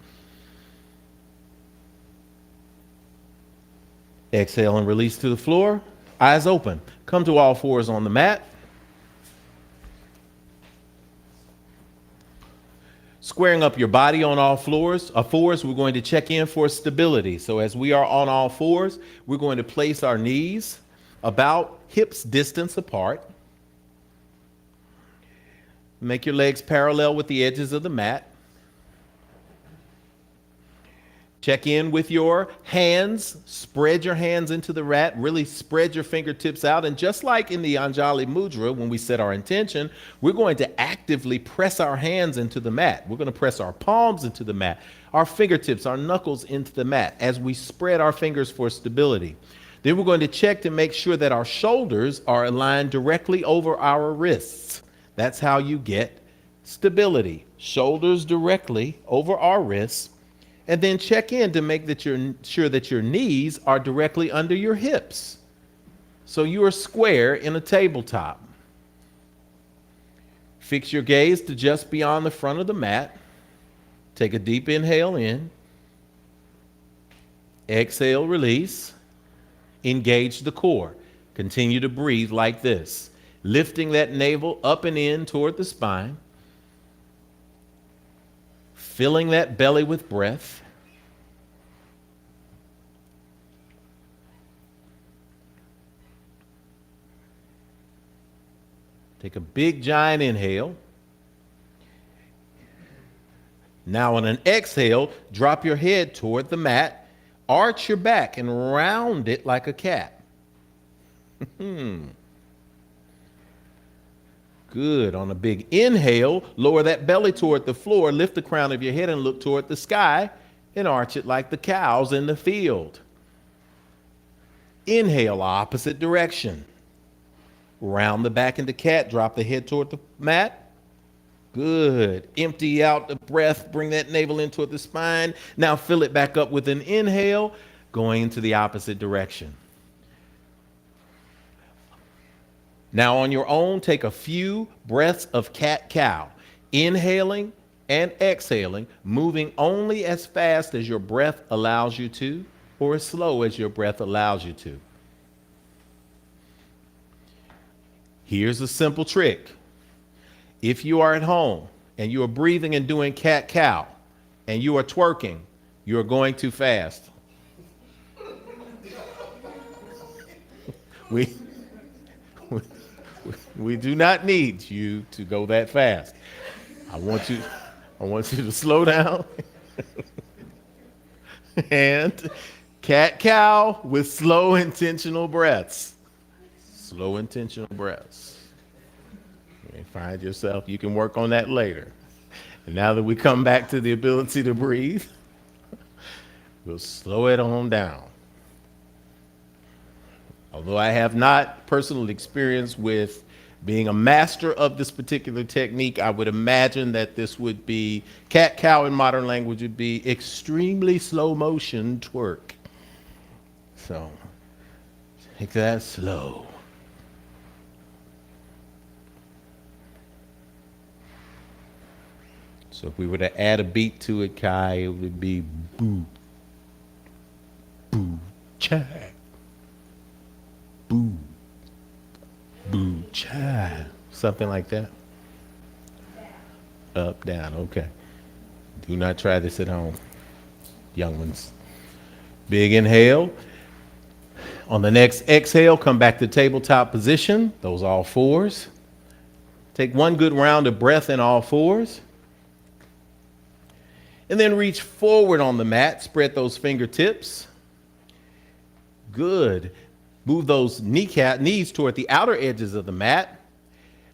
Exhale and release to the floor. Eyes open. Come to all fours on the mat. Squaring up your body on all fours, we're going to check in for stability. So as we are on all fours, we're going to place our knees about hips distance apart. Make your legs parallel with the edges of the mat. Check in with your hands. Spread your hands into the mat. Really spread your fingertips out. And just like in the Anjali Mudra, when we set our intention, we're going to actively press our hands into the mat. We're going to press our palms into the mat, our fingertips, our knuckles into the mat as we spread our fingers for stability. Then we're going to check to make sure that our shoulders are aligned directly over our wrists. That's how you get stability. Shoulders directly over our wrists. And then check in to make sure that your knees are directly under your hips. So you are square in a tabletop. Fix your gaze to just beyond the front of the mat. Take a deep inhale in. Exhale, release. Engage the core. Continue to breathe like this, lifting that navel up and in toward the spine. Filling that belly with breath. Take a big giant inhale. Now on an exhale, drop your head toward the mat, arch your back and round it like a cat. Good. On a big inhale, lower that belly toward the floor, lift the crown of your head and look toward the sky and arch it like the cows in the field. Inhale, opposite direction. Round the back into cat, drop the head toward the mat. Good. Empty out the breath, bring that navel in toward the spine. Now fill it back up with an inhale, going into the opposite direction. Now on your own, take a few breaths of cat-cow, inhaling and exhaling, moving only as fast as your breath allows you to, or as slow as your breath allows you to. Here's a simple trick. If you are at home and you are breathing and doing cat-cow and you are twerking, you are going too fast. We do not need you to go that fast. I want you to slow down. And cat-cow with slow, intentional breaths. Slow, intentional breaths. You may find yourself, you can work on that later. And now that we come back to the ability to breathe, we'll slow it on down. Although I have not personal experience with being a master of this particular technique, I would imagine that this would be, cat-cow in modern language would be extremely slow motion twerk. So take that slow. So if we were to add a beat to it, Kai, it would be boo, boo, cha, boo, boo, cha, something like that. Up, down, okay. Do not try this at home, young ones. Big inhale. On the next exhale, come back to tabletop position, those all fours. Take one good round of breath in all fours. And then reach forward on the mat, spread those fingertips. Good. Move those knees toward the outer edges of the mat.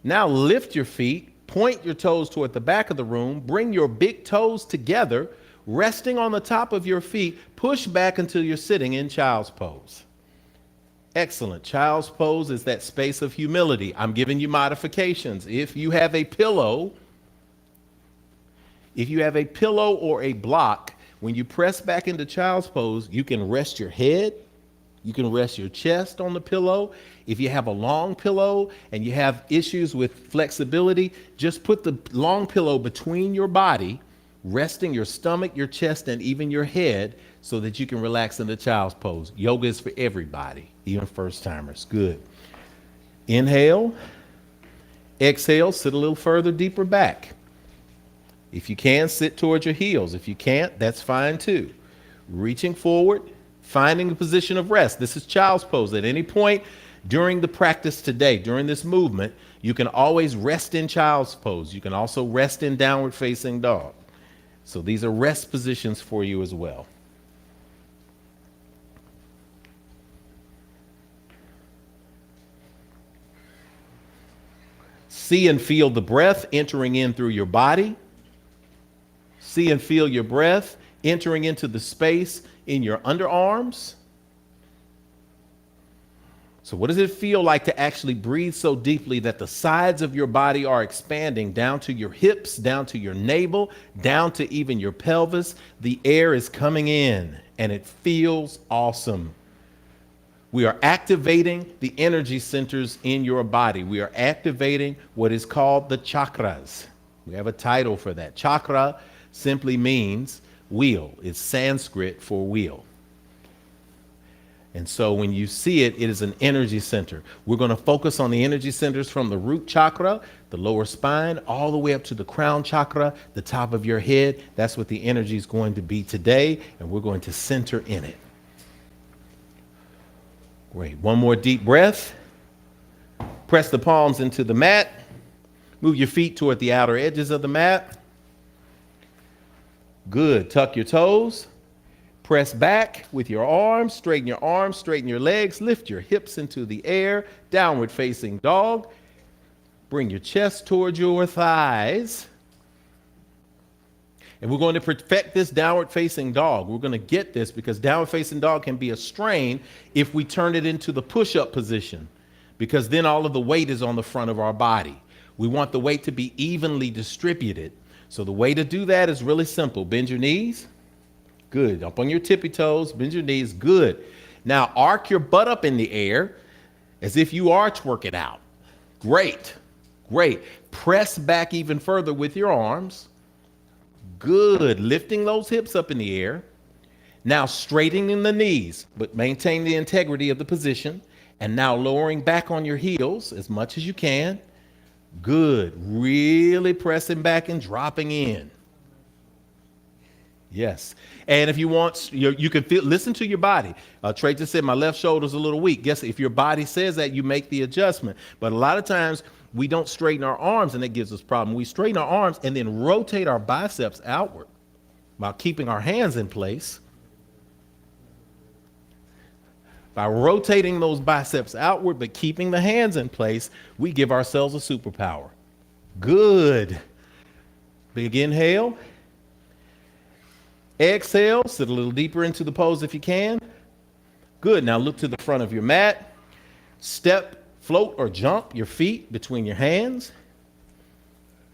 Now lift your feet, point your toes toward the back of the room, bring your big toes together, resting on the top of your feet, push back until you're sitting in child's pose. Excellent. Child's pose is that space of humility. I'm giving you modifications. If you have a pillow or a block, when you press back into child's pose, you can rest your head, you can rest your chest on the pillow. If you have a long pillow and you have issues with flexibility, just put the long pillow between your body, resting your stomach, your chest, and even your head so that you can relax in the child's pose. Yoga is for everybody, even first timers. Good. Inhale, exhale, sit a little further, deeper back. If you can, sit towards your heels. If you can't, that's fine too. Reaching forward, finding a position of rest. This is child's pose. At any point during the practice today, during this movement, you can always rest in child's pose. You can also rest in downward facing dog. So these are rest positions for you as well. See and feel the breath entering in through your body. See and feel your breath entering into the space in your underarms. So what does it feel like to actually breathe so deeply that the sides of your body are expanding down to your hips, down to your navel, down to even your pelvis? The air is coming in and it feels awesome. We are activating the energy centers in your body. We are activating what is called the chakras. We have a title for that. Chakra simply means wheel. It's Sanskrit for wheel. And so when you see it, it is an energy center. We're going to focus on the energy centers from the root chakra, the lower spine, all the way up to the crown chakra, the top of your head. That's what the energy is going to be today, and we're going to center in it. Great. One more deep breath. Press the palms into the mat. Move your feet toward the outer edges of the mat. Good. Tuck your toes. Press back with your arms, straighten your legs, lift your hips into the air, downward facing dog. Bring your chest towards your thighs. And we're going to perfect this downward facing dog. We're going to get this because downward facing dog can be a strain if we turn it into the push-up position, because then all of the weight is on the front of our body. We want the weight to be evenly distributed. So the way to do that is really simple. Bend your knees. Good. Up on your tippy toes. Bend your knees. Good. Now arc your butt up in the air as if you are twerking out. Great. Great. Press back even further with your arms. Good. Lifting those hips up in the air. Now straightening the knees, but maintain the integrity of the position. And now lowering back on your heels as much as you can. Good. Really pressing back and dropping in. Yes. And if you want, you can feel, listen to your body. Trey just said my left shoulder's a little weak. Guess if your body says that, you make the adjustment. But a lot of times we don't straighten our arms and that gives us a problem. We straighten our arms and then rotate our biceps outward while keeping our hands in place. By rotating those biceps outward, but keeping the hands in place, we give ourselves a superpower. Good. Big inhale. Exhale, sit a little deeper into the pose if you can. Good. Now look to the front of your mat. Step, float, or jump your feet between your hands.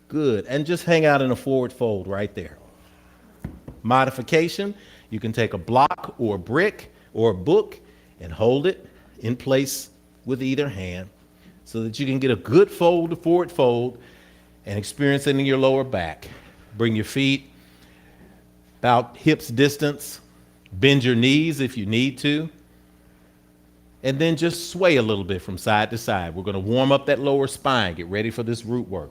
Good. And just hang out in a forward fold right there. Modification, you can take a block or a brick or a book and hold it in place with either hand so that you can get a good fold, forward fold, and experience it in your lower back. Bring your feet about hips distance. Bend your knees if you need to. And then just sway a little bit from side to side. We're going to warm up that lower spine. Get ready for this root work.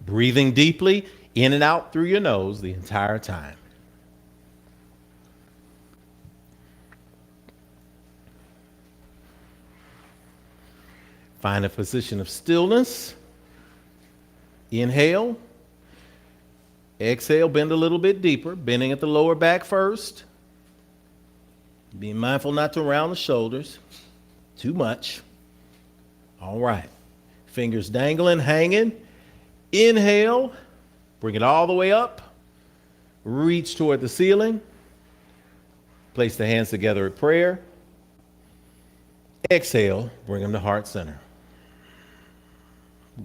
Breathing deeply in and out through your nose the entire time. Find a position of stillness. Inhale. Exhale, bend a little bit deeper, bending at the lower back first. Being mindful not to round the shoulders too much. All right. Fingers dangling, hanging. Inhale. Bring it all the way up. Reach toward the ceiling. Place the hands together at prayer. Exhale. Bring them to heart center.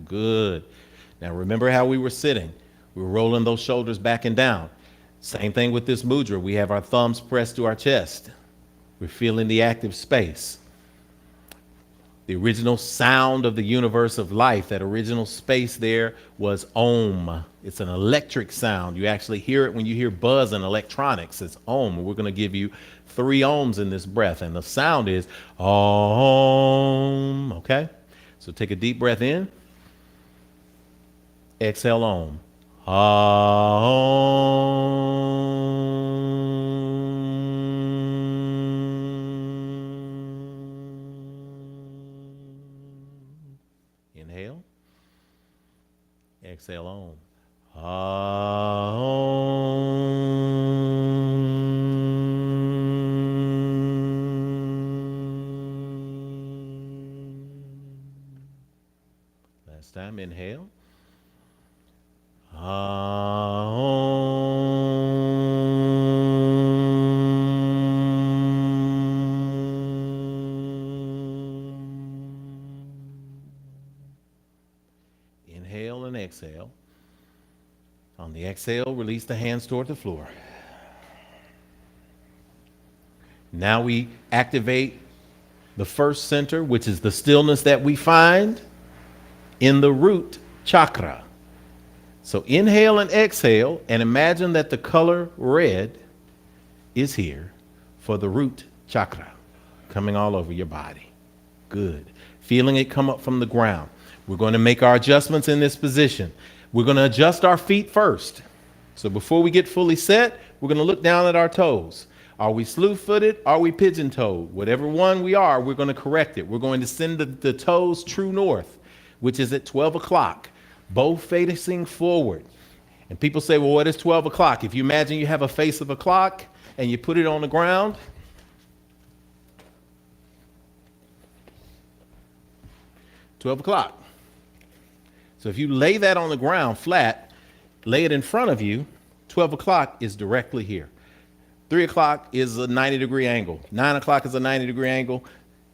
Good. Now remember how we were sitting. We were rolling those shoulders back and down. Same thing with this mudra. We have our thumbs pressed to our chest. We're feeling the active space. The original sound of the universe of life, that original space there was Om. It's an electric sound. You actually hear it when you hear buzz in electronics. It's Om. We're going to give you 3 ohms in this breath. And the sound is Om. Okay? So take a deep breath in. Exhale Om. Inhale. Exhale Om. Last time, inhale. Inhale and exhale. On the exhale, release the hands toward the floor. Now we activate the first center, which is the stillness that we find in the root chakra. So inhale and exhale, and imagine that the color red is here for the root chakra, coming all over your body. Good. Feeling it come up from the ground. We're going to make our adjustments in this position. We're going to adjust our feet first. So before we get fully set, we're going to look down at our toes. Are we slew-footed? Are we pigeon-toed? Whatever one we are, we're going to correct it. We're going to send the toes true north, which is at 12 o'clock. Both facing forward. And people say, well, what is 12 o'clock? If you imagine you have a face of a clock and you put it on the ground, $12. So if you lay that on the ground flat, lay it in front of you, 12 o'clock is directly here. 3 o'clock is a 90-degree angle. 9 o'clock is a 90-degree angle.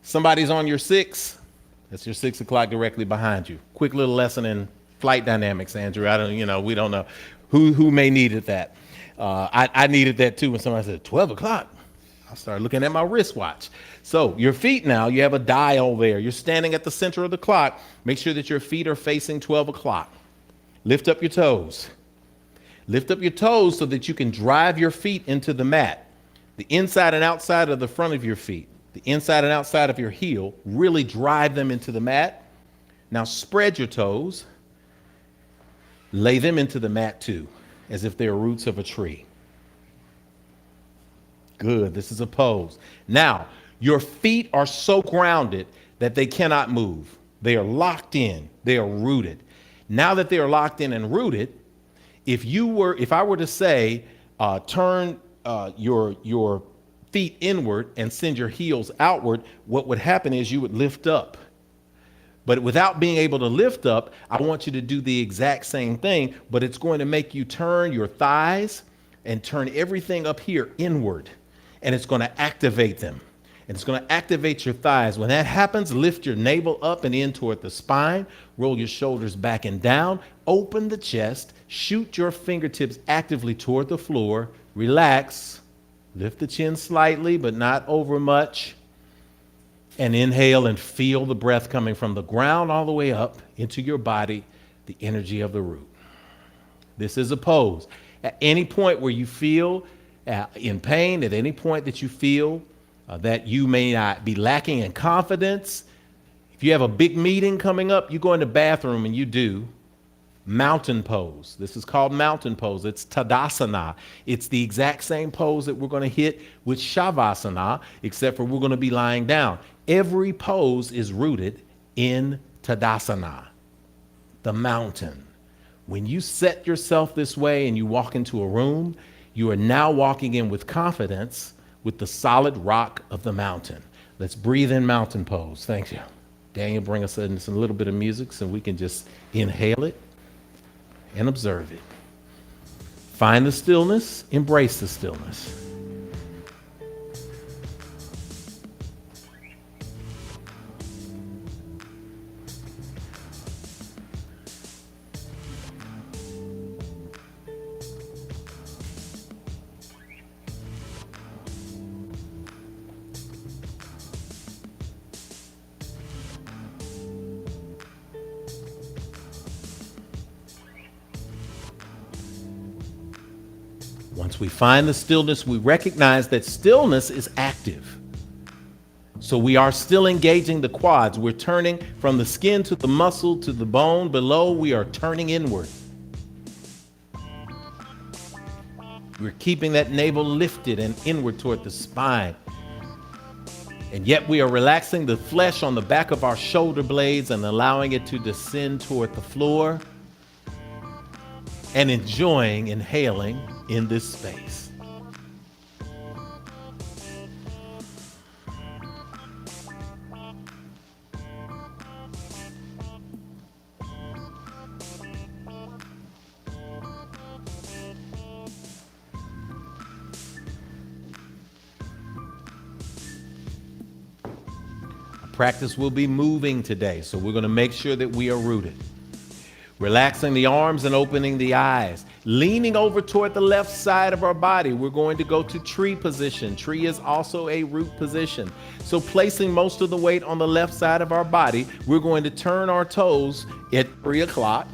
Somebody's on your 6. That's your 6 o'clock directly behind you. Quick little lesson in flight dynamics, Andrew. We don't know who may needed that. I needed that too when somebody said 12 o'clock. I started looking at my wristwatch. So your feet now, you have a dial there. You're standing at the center of the clock. Make sure that your feet are facing 12 o'clock. Lift up your toes. Lift up your toes so that you can drive your feet into the mat. The inside and outside of the front of your feet, the inside and outside of your heel, really drive them into the mat. Now spread your toes. Lay them into the mat too, as if they're roots of a tree. Good. This is a pose. Now, your feet are so grounded that they cannot move. They are locked in. They are rooted. Now that they are locked in and rooted, if I were to say, turn your feet inward and send your heels outward, what would happen is you would lift up. But without being able to lift up, I want you to do the exact same thing, but it's going to make you turn your thighs and turn everything up here inward, and it's going to activate them. And it's going to activate your thighs. When that happens, lift your navel up and in toward the spine, roll your shoulders back and down, open the chest, shoot your fingertips actively toward the floor, relax, lift the chin slightly, but not over much. And inhale and feel the breath coming from the ground all the way up into your body, the energy of the root. This is a pose. At any point where you feel in pain, at any point that you feel that you may not be lacking in confidence, if you have a big meeting coming up, you go in the bathroom and you do mountain pose. This is called mountain pose. It's Tadasana. It's the exact same pose that we're going to hit with Shavasana, except for we're going to be lying down. Every pose is rooted in Tadasana, the mountain. When you set yourself this way and you walk into a room, you are now walking in with confidence with the solid rock of the mountain. Let's breathe in mountain pose. Thank you. Daniel, bring us in some little bit of music so we can just inhale it and observe it. Find the stillness, embrace the stillness. Once we find the stillness, we recognize that stillness is active. So we are still engaging the quads. We're turning from the skin to the muscle to the bone. Below, we are turning inward. We're keeping that navel lifted and inward toward the spine. And yet we are relaxing the flesh on the back of our shoulder blades and allowing it to descend toward the floor and enjoying inhaling in this space. Our practice will be moving today, so we're going to make sure that we are rooted. Relaxing the arms and opening the eyes. Leaning over toward the left side of our body, we're going to go to tree position. Tree is also a root position. So placing most of the weight on the left side of our body, we're going to turn our toes at 3 o'clock.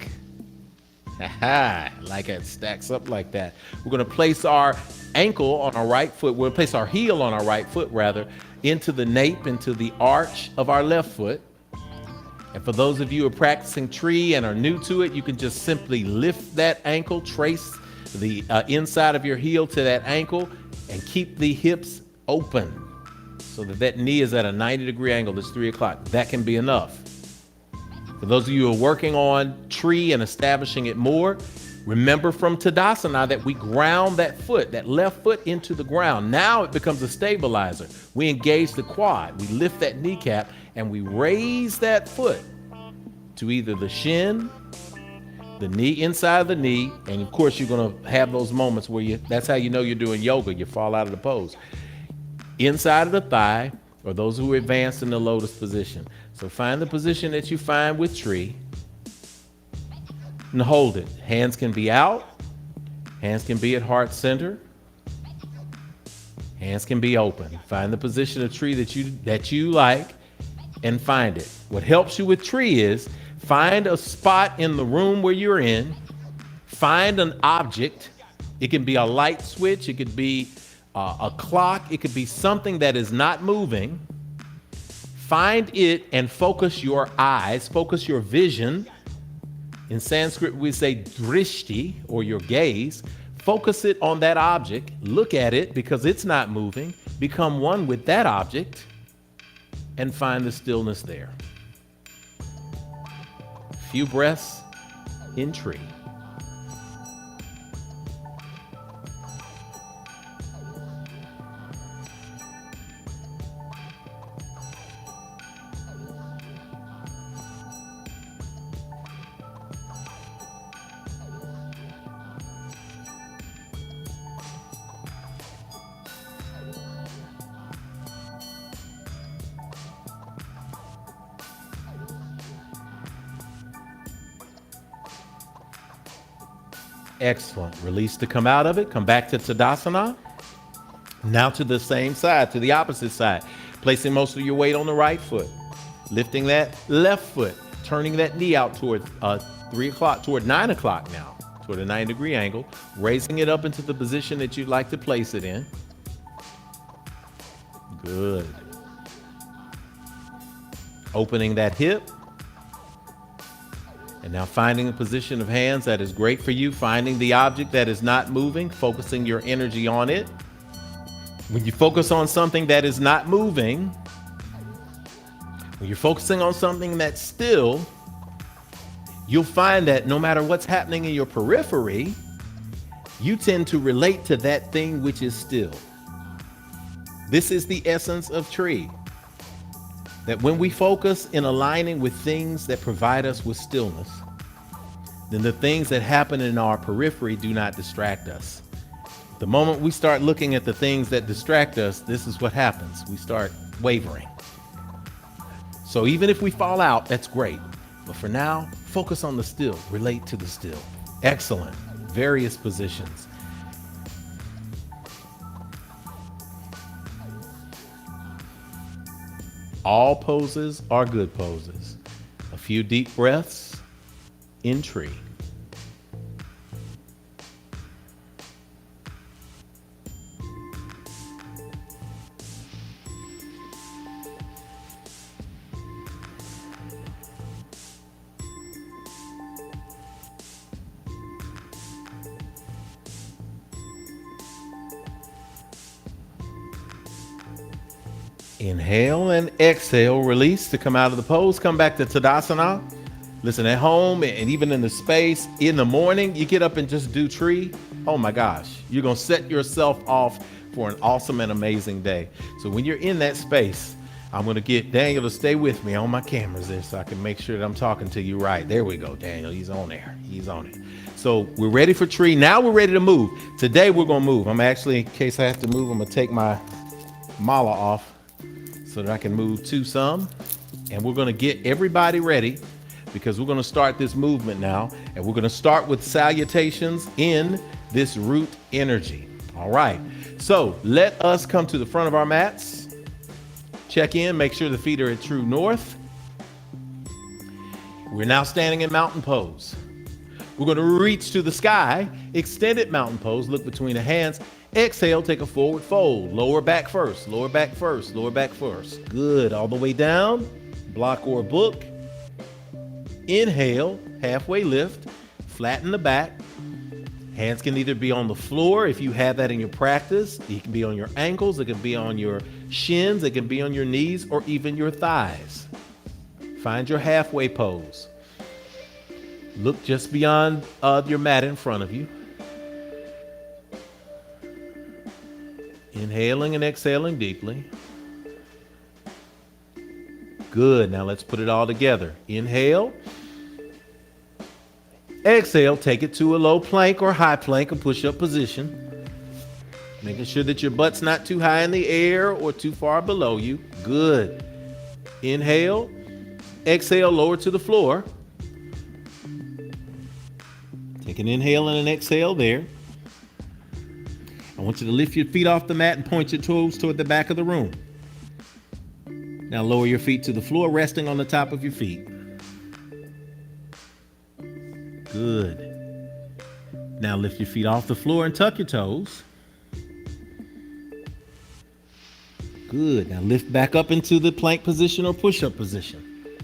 Like it stacks up like that. We're going to place our ankle on our right foot. We'll place our heel on our right foot, rather, into the nape, into the arch of our left foot. And for those of you who are practicing tree and are new to it, you can just simply lift that ankle, trace the inside of your heel to that ankle, and keep the hips open so that that knee is at a 90-degree angle. It's 3 o'clock. That can be enough. For those of you who are working on tree and establishing it more, remember from Tadasana that we ground that foot, that left foot into the ground. Now it becomes a stabilizer. We engage the quad. We lift that kneecap and we raise that foot to either the shin, the knee, inside of the knee, and of course you're going to have those moments where that's how you know you're doing yoga. You fall out of the pose. Inside of the thigh, or those who are advanced in the lotus position. So find the position that you find with tree and hold it. Hands can be out. Hands can be at heart center. Hands can be open. Find the position of tree that you like and find it. What helps you with tree is find a spot in the room where you're in. Find an object. It can be a light switch. It could be a clock. It could be something that is not moving. Find it and focus your eyes, focus your vision. In Sanskrit, we say drishti, or your gaze. Focus it on that object. Look at it because it's not moving. Become one with that object and find the stillness there. Few breaths in tree. Excellent. Release to come out of it. Come back to Tadasana. Now to the same side, to the opposite side. Placing most of your weight on the right foot. Lifting that left foot. Turning that knee out toward 3 o'clock, toward 9 o'clock now. Toward a 90-degree angle. Raising it up into the position that you'd like to place it in. Good. Opening that hip. And now finding a position of hands that is great for you. Finding the object that is not moving. Focusing your energy on it. When you focus on something that is not moving, when you're focusing on something that's still, you'll find that no matter what's happening in your periphery, you tend to relate to that thing which is still. This is the essence of tree. That when we focus in aligning with things that provide us with stillness, then the things that happen in our periphery do not distract us. The moment we start looking at the things that distract us, this is what happens. We start wavering. So even if we fall out, that's great. But for now, focus on the still. Relate to the still. Excellent. Various positions. All poses are good poses. A few deep breaths in tree. Inhale and exhale, release to come out of the pose. Come back to Tadasana. Listen, at home and even in the space, in the morning, you get up and just do tree. Oh my gosh, you're going to set yourself off for an awesome and amazing day. So when you're in that space, I'm going to get Daniel to stay with me on my cameras there so I can make sure that I'm talking to you right. There we go, Daniel. He's on there. He's on it. So we're ready for tree. Now we're ready to move. Today we're going to move. I'm actually, in case I have to move, I'm going to take my mala off so that I can move to some. And we're going to get everybody ready because we're going to start this movement now. And we're going to start with salutations in this root energy. All right. So let us come to the front of our mats. Check in, make sure the feet are at true north. We're now standing in mountain pose. We're going to reach to the sky, extended mountain pose, look between the hands. Exhale, take a forward fold. Lower back first, lower back first, lower back first. Good. All the way down, block or book. Inhale, halfway lift, flatten the back. Hands can either be on the floor if you have that in your practice. It can be on your ankles, it can be on your shins, it can be on your knees, or even your thighs. Find your halfway pose. Look just beyond your mat in front of you. Inhaling and exhaling deeply. Good. Now let's put it all together. Inhale. Exhale. Take it to a low plank or high plank, a push-up position. Making sure that your butt's not too high in the air or too far below you. Good. Inhale. Exhale. Lower to the floor. Take an inhale and an exhale there. I want you to lift your feet off the mat and point your toes toward the back of the room. Now lower your feet to the floor, resting on the top of your feet. Good. Now lift your feet off the floor and tuck your toes. Good. Now lift back up into the plank position or push-up position.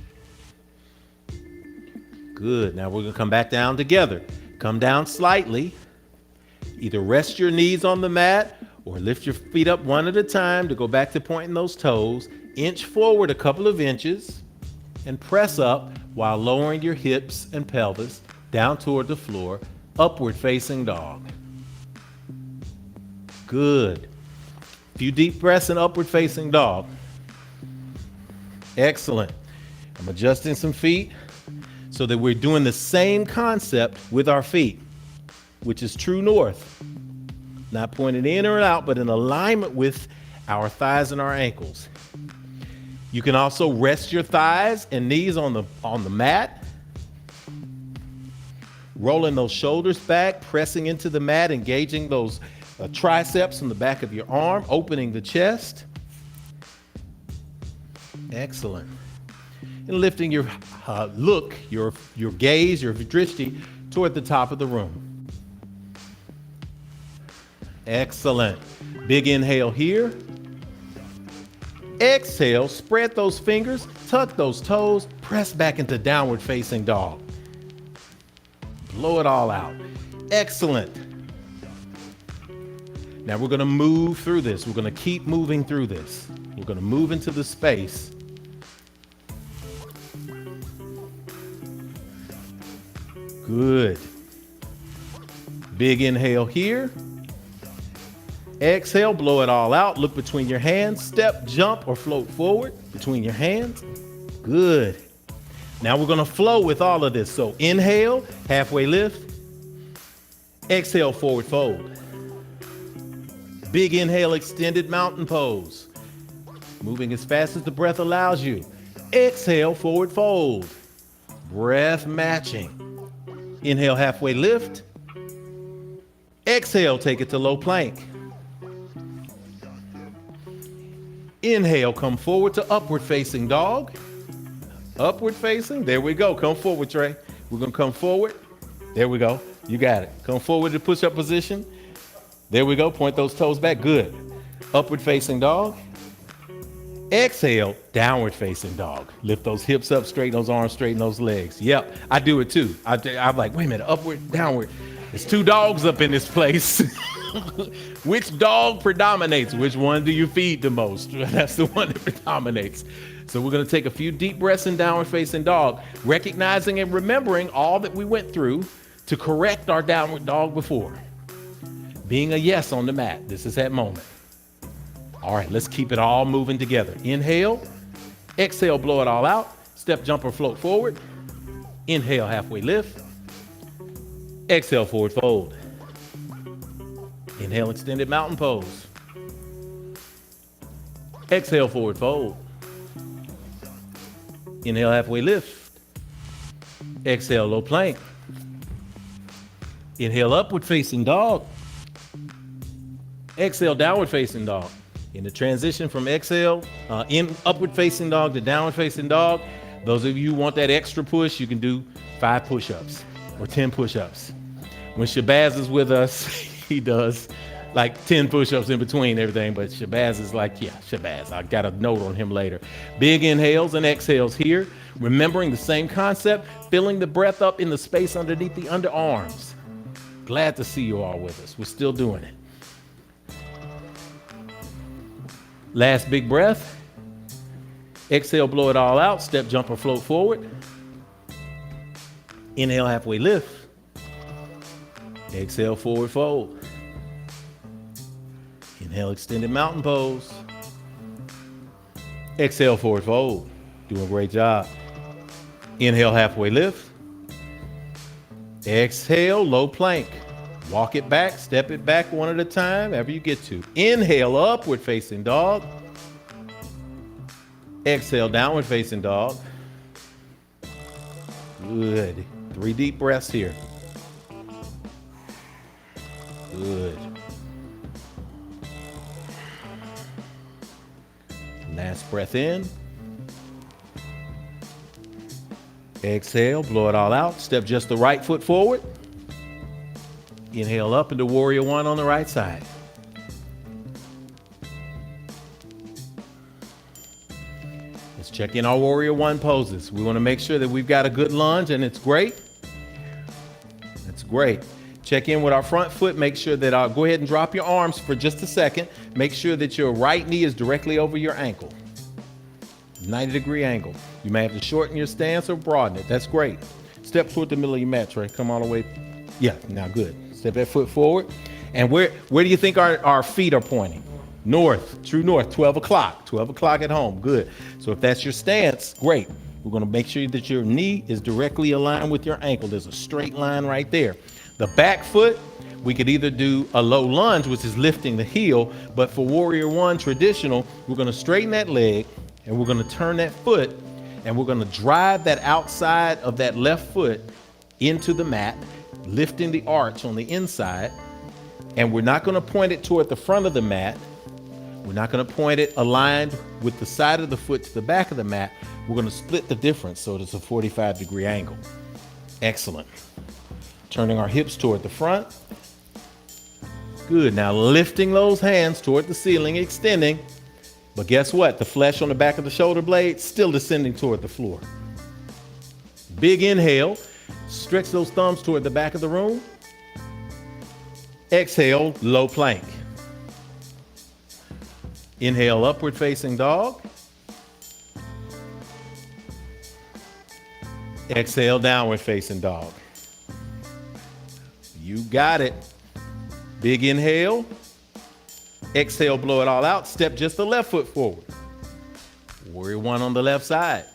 Good. Now we're going to come back down together. Come down slightly. Either rest your knees on the mat or lift your feet up one at a time to go back to pointing those toes. Inch forward a couple of inches and press up while lowering your hips and pelvis down toward the floor, upward facing dog. Good. A few deep breaths in upward facing dog. Excellent. I'm adjusting some feet so that we're doing the same concept with our feet, which is true north. Not pointed in or out, but in alignment with our thighs and our ankles. You can also rest your thighs and knees on the mat. Rolling those shoulders back, pressing into the mat, engaging those triceps on the back of your arm, opening the chest. Excellent. And lifting your look, your gaze, your drishti toward the top of the room. Excellent. Big inhale here. Exhale, spread those fingers, tuck those toes, press back into downward facing dog. Blow it all out. Excellent. Now we're going to move through this. We're going to keep moving through this. We're going to move into the space. Good. Big inhale here. Exhale, blow it all out. Look between your hands. Step, jump, or float forward between your hands. Good. Now we're going to flow with all of this. So inhale, halfway lift. Exhale, forward fold. Big inhale, extended mountain pose. Moving as fast as the breath allows you. Exhale, forward fold. Breath matching. Inhale, halfway lift. Exhale, take it to low plank. Inhale, come forward to upward facing dog. Upward facing, there we go. Come forward, Trey. We're gonna come forward. There we go. You got it. Come forward to push-up position. There we go. Point those toes back. Good. Upward facing dog. Exhale, downward facing dog. Lift those hips up, straighten those arms, straighten those legs. Yep, I do it too. I'm like, wait a minute, upward, downward. There's two dogs up in this place. Which dog predominates? Which one do you feed the most? That's the one that predominates. So we're going to take a few deep breaths in downward facing dog, recognizing and remembering all that we went through to correct our downward dog before. Being a yes on the mat. This is that moment. All right, let's keep it all moving together. Inhale, exhale, blow it all out. Step, jump, or float forward. Inhale, halfway lift. Exhale, forward fold. Inhale, extended mountain pose. Exhale, forward fold. Inhale, halfway lift. Exhale, low plank. Inhale, upward facing dog. Exhale, downward facing dog. In the transition from exhale, in upward facing dog to downward facing dog, those of you who want that extra push, you can do 5 push-ups or 10 push-ups. When Shabazz is with us, he does like 10 push-ups in between everything, but Shabazz is like, yeah, Shabazz. I got a note on him later. Big inhales and exhales here, remembering the same concept, filling the breath up in the space underneath the underarms. Glad to see you all with us. We're still doing it. Last big breath. Exhale, blow it all out. Step, jump, or float forward. Inhale, halfway lift. Exhale, forward fold. Inhale, extended mountain pose. Exhale, forward fold. Doing a great job. Inhale, halfway lift. Exhale, low plank. Walk it back, step it back one at a time, however you get to. Inhale, upward facing dog. Exhale, downward facing dog. Good. 3 deep breaths here. Good. Last breath in. Exhale, blow it all out. Step just the right foot forward. Inhale up into Warrior One on the right side. Let's check in our Warrior One poses. We want to make sure that we've got a good lunge, and it's great. That's great. Check in with our front foot. Make sure that go ahead and drop your arms for just a second. Make sure that your right knee is directly over your ankle. 90-degree angle. You may have to shorten your stance or broaden it. That's great. Step toward the middle of your mat, Trey. Come all the way. Yeah, now good. Step that foot forward. And where do you think our feet are pointing? North, true north, 12 o'clock. 12 o'clock at home, good. So if that's your stance, great. We're gonna make sure that your knee is directly aligned with your ankle. There's a straight line right there. The back foot, we could either do a low lunge, which is lifting the heel, but for Warrior One traditional, we're gonna straighten that leg and we're gonna turn that foot and we're gonna drive that outside of that left foot into the mat. lifting the arch on the inside. And we're not going to point it toward the front of the mat. We're not going to point it aligned with the side of the foot to the back of the mat. We're going to split the difference so it's a 45-degree angle. Excellent. Turning our hips toward the front. Good. Now lifting those hands toward the ceiling, extending. But guess what? The flesh on the back of the shoulder blade still descending toward the floor. Big inhale. Stretch those thumbs toward the back of the room. Exhale, low plank. Inhale, upward facing dog. Exhale, downward facing dog. You got it. Big inhale. Exhale, blow it all out. Step just the left foot forward. Warrior one on the left side.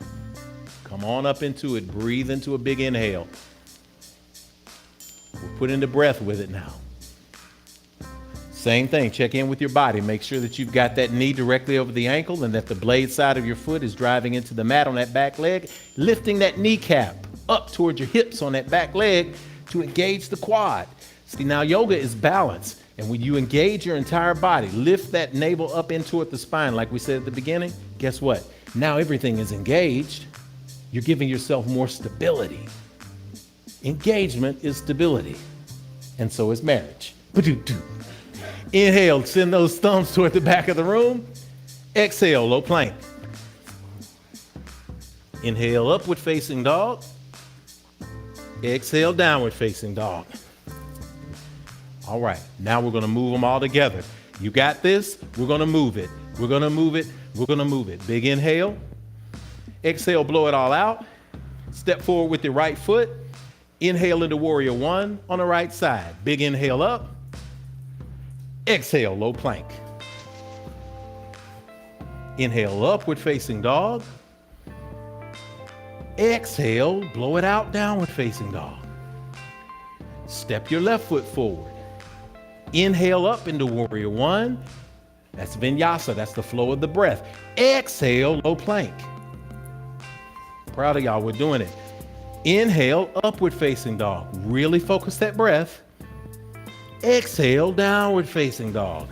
Come on up into it. Breathe into a big inhale. We're putting the breath with it now. Same thing, check in with your body. Make sure that you've got that knee directly over the ankle and that the blade side of your foot is driving into the mat on that back leg, lifting that kneecap up towards your hips on that back leg to engage the quad. See, now yoga is balance. And when you engage your entire body, lift that navel up in toward the spine, like we said at the beginning, guess what? Now everything is engaged. You're giving yourself more stability. Engagement is stability. And so is marriage. Inhale, send those thumbs toward the back of the room. Exhale, low plank. Inhale, upward facing dog. Exhale, downward facing dog. All right, now we're gonna move them all together. You got this? We're gonna move it. We're gonna move it. We're gonna move it. Big inhale. Exhale, blow it all out. Step forward with your right foot. Inhale into warrior one on the right side. Big inhale up. Exhale, low plank. Inhale, upward facing dog. Exhale, blow it out, downward facing dog. Step your left foot forward. Inhale up into warrior one. That's vinyasa, that's the flow of the breath. Exhale, low plank. Proud of y'all, we're doing it. Inhale, upward facing dog. Really focus that breath. Exhale, downward facing dog.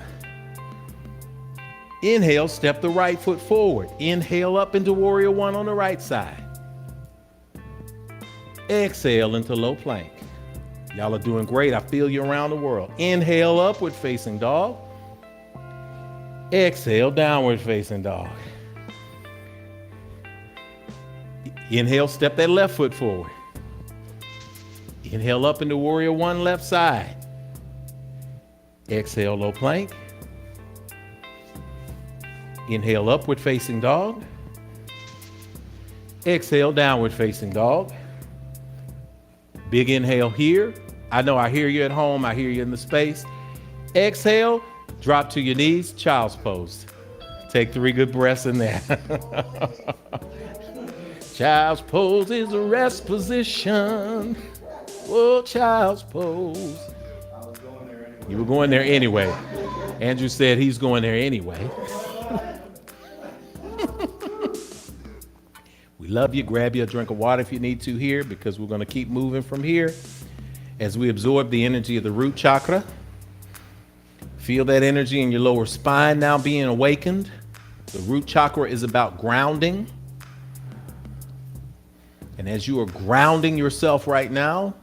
Inhale, step the right foot forward. Inhale up into warrior one on the right side. Exhale into low plank. Y'all are doing great. I feel you around the world. Inhale, upward facing dog. Exhale, downward facing dog. Inhale, step that left foot forward. Inhale up into warrior one, left side. Exhale, low plank. Inhale, upward facing dog. Exhale, downward facing dog. Big inhale here. I know I hear you at home. I hear you in the space. Exhale, drop to your knees, child's pose. Take 3 good breaths in there. Child's pose is a rest position. Whoa, child's pose. You were going there anyway. Andrew said he's going there anyway. We love you. Grab you a drink of water if you need to here, because we're going to keep moving from here as we absorb the energy of the root chakra. Feel that energy in your lower spine now being awakened. The root chakra is about grounding. And as you are grounding yourself right now,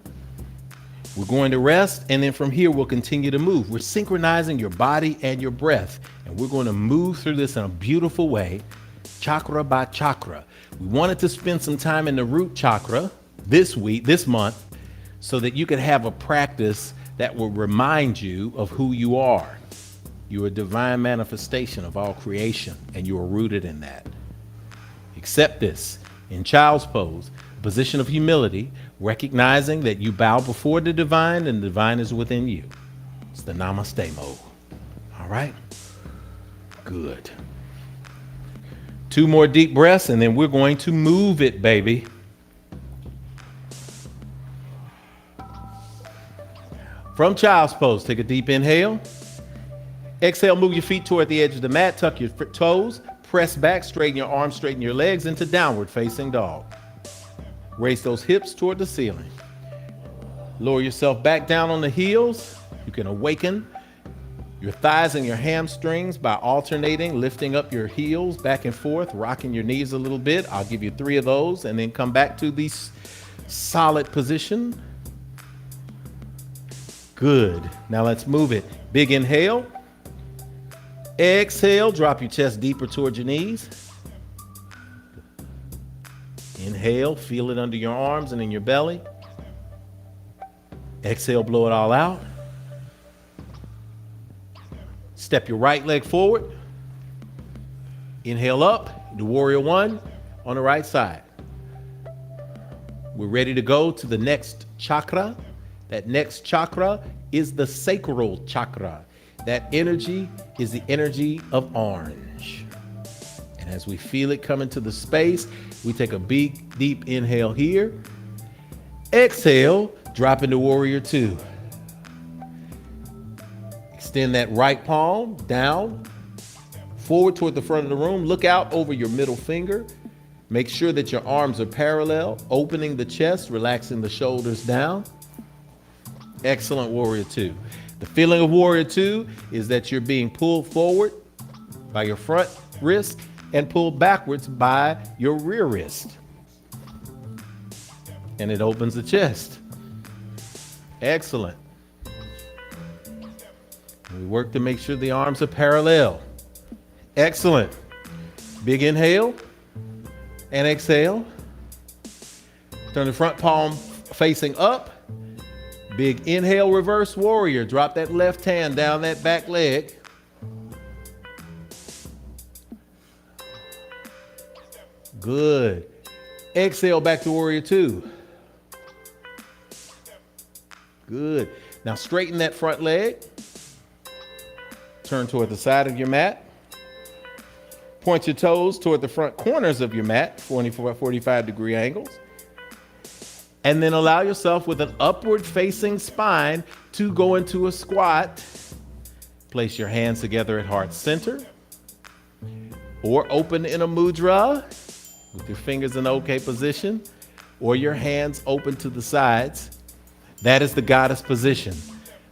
we're going to rest, and then from here we'll continue to move. We're synchronizing your body and your breath, and we're going to move through this in a beautiful way, chakra by chakra. We wanted to spend some time in the root chakra this month, so that you could have a practice that will remind you of who you are. You're a divine manifestation of all creation, and you are rooted in that. Accept this in child's pose, a position of humility, recognizing that you bow before the divine and the divine is within you. It's the namaste mode. All right? Good. 2 more deep breaths, and then we're going to move it, baby. From child's pose, take a deep inhale. Exhale, move your feet toward the edge of the mat, tuck your toes, press back, straighten your arms, straighten your legs into downward facing dog. Raise those hips toward the ceiling. Lower yourself back down on the heels. You can awaken your thighs and your hamstrings by alternating, lifting up your heels back and forth, rocking your knees a little bit. I'll give you 3 of those and then come back to the solid position. Good. Now let's move it. Big inhale. Exhale, drop your chest deeper towards your knees. Inhale, feel it under your arms and in your belly. Exhale, blow it all out. Step your right leg forward. Inhale up, do warrior 1 on the right side. We're ready to go to the next chakra. That next chakra is the Sacral Chakra. That energy is the energy of orange. And as we feel it come into the space, we take a big, deep inhale here. Exhale, drop into warrior 2. Extend that right palm down, forward toward the front of the room. Look out over your middle finger. Make sure that your arms are parallel, opening the chest, relaxing the shoulders down. Excellent, warrior 2. The feeling of warrior 2 is that you're being pulled forward by your front wrist and pulled backwards by your rear wrist. And it opens the chest. Excellent. We work to make sure the arms are parallel. Excellent. Big inhale and exhale. Turn the front palm facing up. Big inhale, reverse warrior. Drop that left hand down that back leg. Good. Exhale back to warrior 2. Good. Now straighten that front leg. Turn toward the side of your mat. Point your toes toward the front corners of your mat, 45-degree angles. And then allow yourself with an upward facing spine to go into a squat. Place your hands together at heart center. Or open in a mudra with your fingers in OK position. Or your hands open to the sides. That is the goddess position.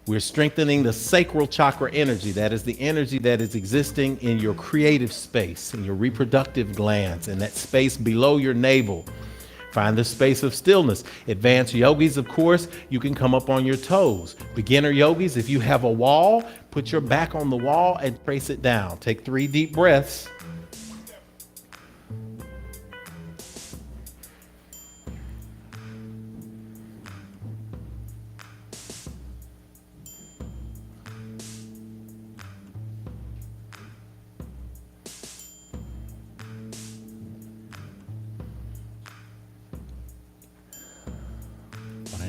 We're strengthening the sacral chakra energy. That is the energy that is existing in your creative space, in your reproductive glands, in that space below your navel. Find the space of stillness. Advanced yogis, of course, you can come up on your toes. Beginner yogis, if you have a wall, put your back on the wall and trace it down. Take 3 deep breaths.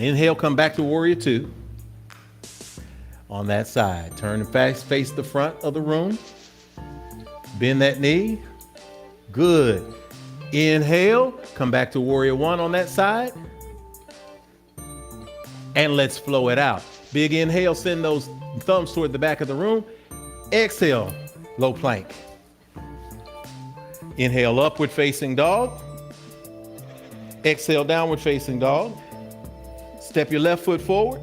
Inhale, come back to warrior 2. On that side, turn and face the front of the room. Bend that knee. Good. Inhale, come back to warrior 1 on that side. And let's flow it out. Big inhale, send those thumbs toward the back of the room. Exhale, low plank. Inhale, upward facing dog. Exhale, downward facing dog. Step your left foot forward.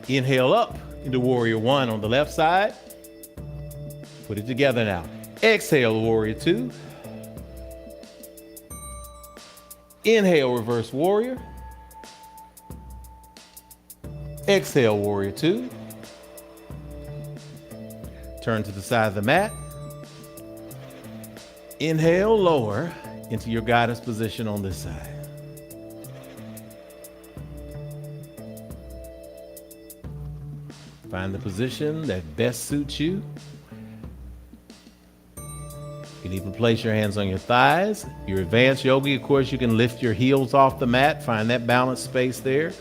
Inhale up into warrior 1 on the left side. Put it together now. Exhale, warrior 2. Inhale, reverse warrior. Exhale, warrior 2. Turn to the side of the mat. Inhale, lower into your goddess position on this side. Find the position that best suits you. You can even place your hands on your thighs. Your advanced yogi, of course, you can lift your heels off the mat. Find that balanced space there.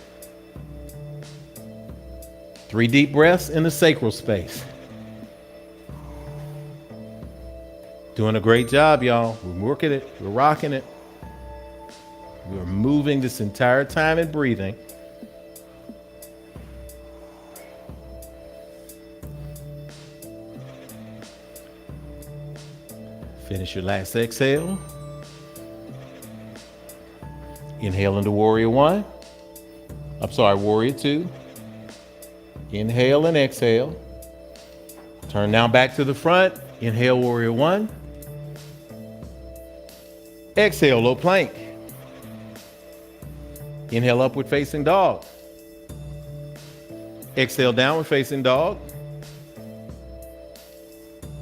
3 deep breaths in the sacral space. Doing a great job, y'all. We're working it. We're rocking it. We're moving this entire time and breathing. Finish your last exhale. Inhale into warrior 1. Warrior two. Inhale and exhale. Turn now back to the front. Inhale, warrior one. Exhale, low plank. Inhale, upward facing dog. Exhale, downward facing dog.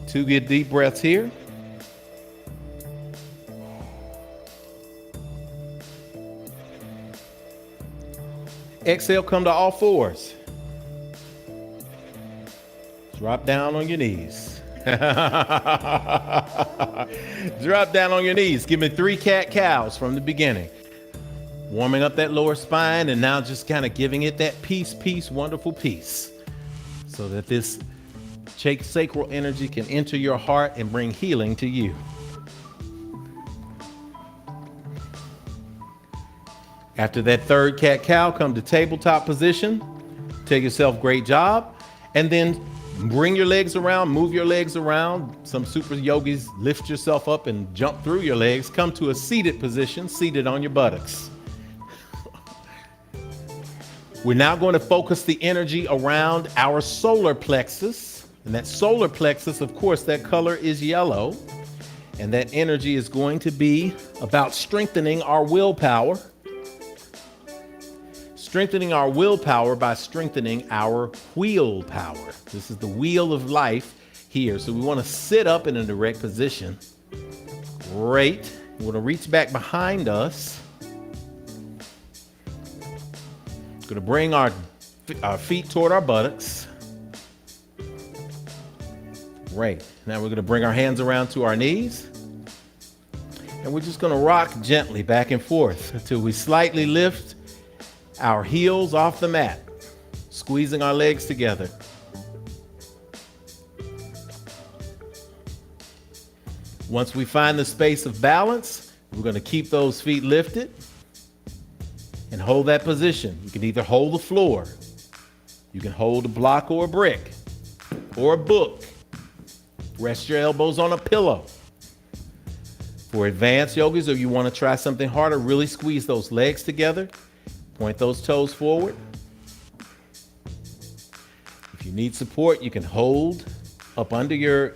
2 good deep breaths here. Exhale, come to all fours. Drop down on your knees. Drop down on your knees. Give me 3 cat-cows from the beginning. Warming up that lower spine and now just kind of giving it that peace, wonderful peace. So that this sacral energy can enter your heart and bring healing to you. After that 3rd cat-cow, come to tabletop position. Tell yourself, great job. And then bring your legs around, move your legs around. Some super yogis lift yourself up and jump through your legs. Come to a seated position, seated on your buttocks. We're now going to focus the energy around our solar plexus. And that solar plexus, of course, that color is yellow. And that energy is going to be about strengthening our willpower. Strengthening our willpower by strengthening our wheel power. This is the wheel of life here. So we want to sit up in a direct position. Great. We want to reach back behind us. Going to bring our feet toward our buttocks. Great. Now we're going to bring our hands around to our knees. And we're just going to rock gently back and forth until we slightly lift our heels off the mat, squeezing our legs together. Once we find the space of balance, we're going to keep those feet lifted and hold that position. You can either hold the floor, you can hold a block or a brick or a book. Rest your elbows on a pillow. For advanced yogis, or you want to try something harder, really squeeze those legs together. Point those toes forward. If you need support, you can hold up under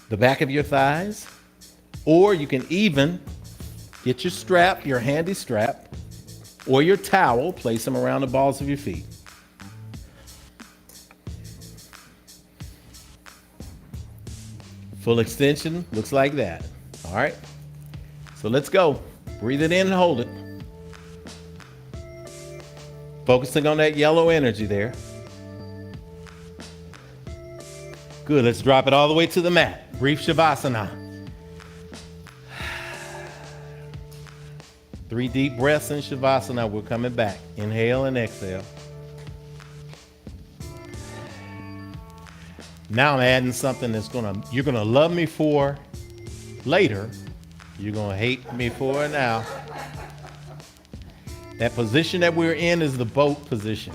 the back of your thighs, or you can even get your strap, your handy strap, or your towel, place them around the balls of your feet. Full extension looks like that. All right. So let's go. Breathe it in and hold it. Focusing on that yellow energy there. Good, let's drop it all the way to the mat. Brief Shavasana. 3 deep breaths in Shavasana. We're coming back. Inhale and exhale. Now I'm adding something you're gonna love me for later. You're gonna hate me for now. That position that we're in is the boat position,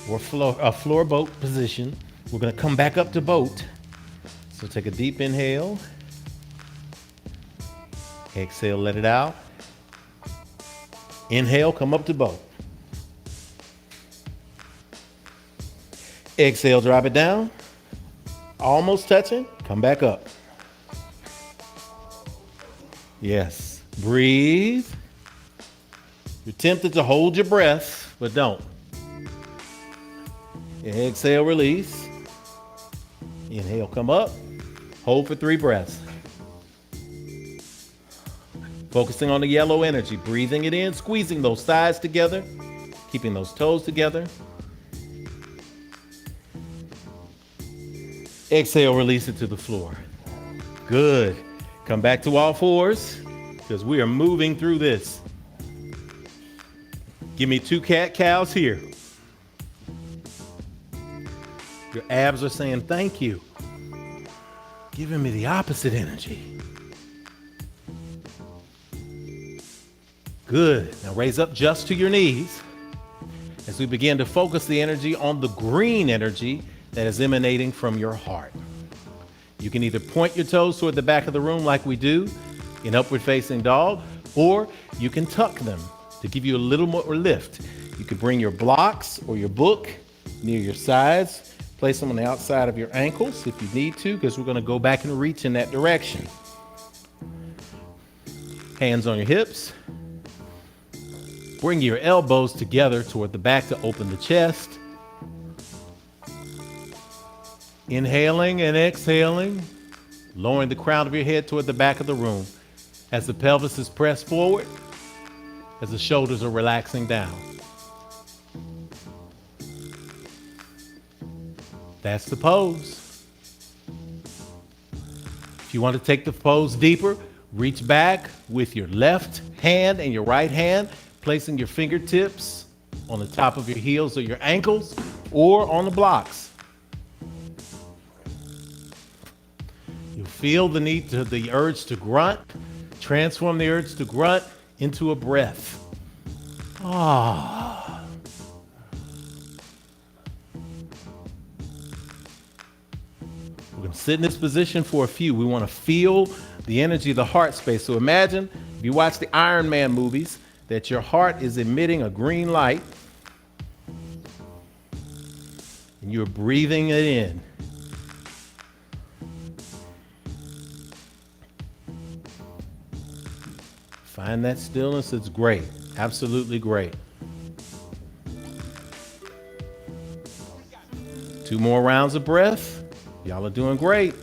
or a floor boat position. We're going to come back up to boat. So take a deep inhale. Exhale, let it out. Inhale, come up to boat. Exhale, drop it down. Almost touching, come back up. Yes, breathe. You're tempted to hold your breath, but don't. Exhale, release. Inhale, come up. Hold for 3 breaths. Focusing on the yellow energy, breathing it in, squeezing those thighs together, keeping those toes together. Exhale, release it to the floor. Good. Come back to all fours because we are moving through this. Give me 2 cat-cows here. Your abs are saying thank you. Giving me the opposite energy. Good. Now raise up just to your knees as we begin to focus the energy on the green energy that is emanating from your heart. You can either point your toes toward the back of the room like we do in upward facing dog, or you can tuck them to give you a little more lift. You could bring your blocks or your book near your sides. Place them on the outside of your ankles if you need to, because we're going to go back and reach in that direction. Hands on your hips. Bring your elbows together toward the back to open the chest. Inhaling and exhaling, lowering the crown of your head toward the back of the room as the pelvis is pressed forward, as the shoulders are relaxing down. That's the pose. If you want to take the pose deeper, reach back with your left hand and your right hand, placing your fingertips on the top of your heels or your ankles or on the blocks. You'll feel the urge to grunt. Transform the urge to grunt into a breath. Ah. We're going to sit in this position for a few. We want to feel the energy of the heart space. So imagine, if you watch the Iron Man movies, that your heart is emitting a green light and you're breathing it in. Find that stillness. It's great. Absolutely great. 2 more rounds of breath. Y'all are doing great.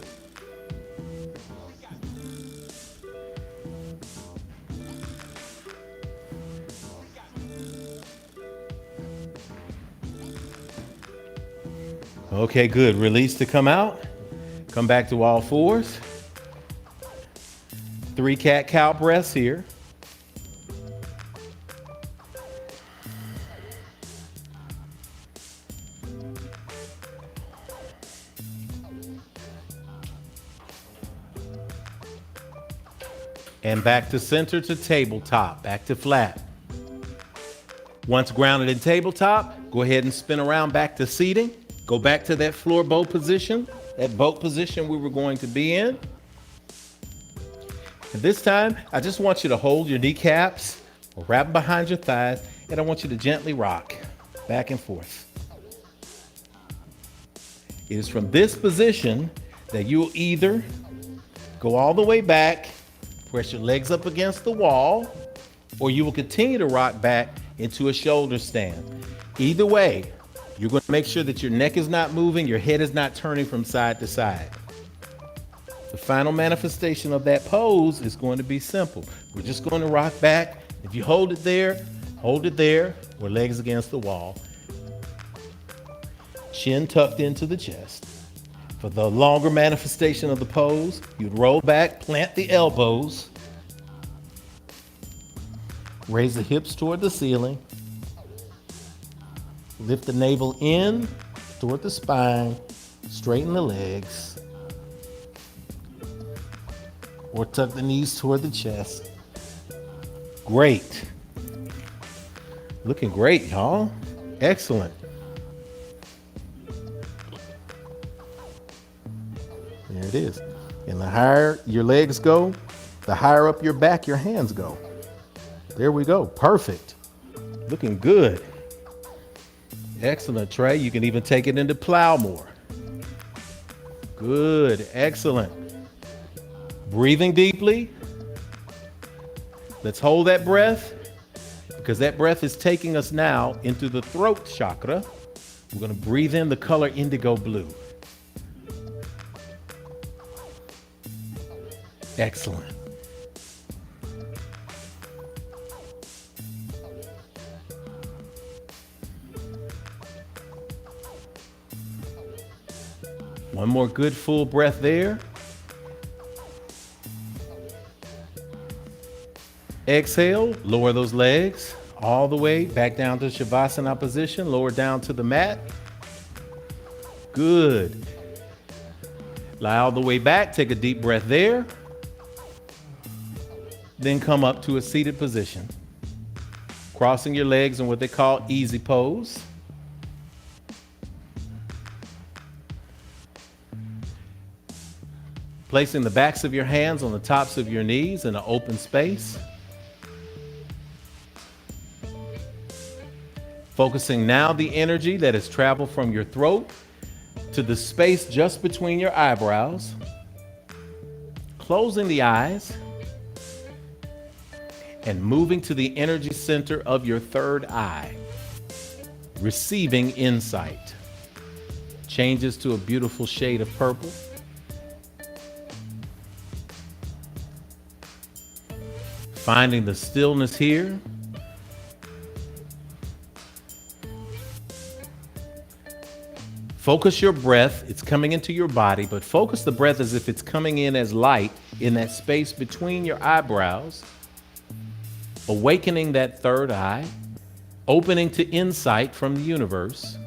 Okay, good. Release to come out. Come back to all fours. 3 cat-cow breaths here. And back to center to tabletop, back to flat. Once grounded in tabletop, go ahead and spin around back to seating. Go back to that floor boat position, that boat position we were going to be in. And this time, I just want you to hold your kneecaps or wrap them behind your thighs, and I want you to gently rock back and forth. It is from this position that you'll either go all the way back, press your legs up against the wall, or you will continue to rock back into a shoulder stand. Either way, you're going to make sure that your neck is not moving, your head is not turning from side to side. The final manifestation of that pose is going to be simple. We're just going to rock back. If you hold it there, or legs against the wall. Chin tucked into the chest. For the longer manifestation of the pose, you'd roll back, plant the elbows, raise the hips toward the ceiling, lift the navel in toward the spine, straighten the legs, or tuck the knees toward the chest. Great. Looking great, y'all. Excellent. There it is. And the higher your legs go, the higher up your back your hands go. There we go. Perfect. Looking good. Excellent, Trey. You can even take it into plow more. Good. Excellent. Breathing deeply. Let's hold that breath, because that breath is taking us now into the throat chakra. We're going to breathe in the color indigo blue. Excellent. One more good full breath there. Exhale, lower those legs all the way back down to Shavasana position, lower down to the mat. Good. Lie all the way back, take a deep breath there. Then come up to a seated position, crossing your legs in what they call easy pose. Placing the backs of your hands on the tops of your knees in an open space. Focusing now the energy that has traveled from your throat to the space just between your eyebrows. Closing the eyes and moving to the energy center of your third eye. Receiving insight. Changes to a beautiful shade of purple. Finding the stillness here. Focus your breath. It's coming into your body, but focus the breath as if it's coming in as light in that space between your eyebrows. Awakening that third eye. Opening to insight from the universe.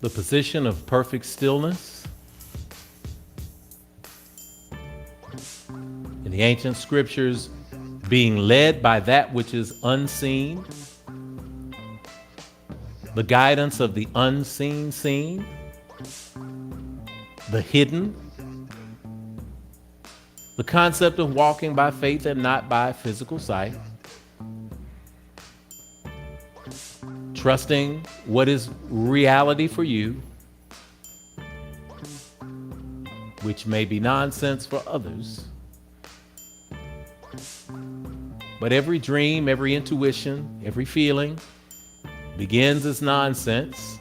The position of perfect stillness. In the ancient scriptures, being led by that which is unseen. The guidance of the unseen seen. The hidden. The concept of walking by faith and not by physical sight. Trusting what is reality for you, which may be nonsense for others. But every dream, every intuition, every feeling begins as nonsense.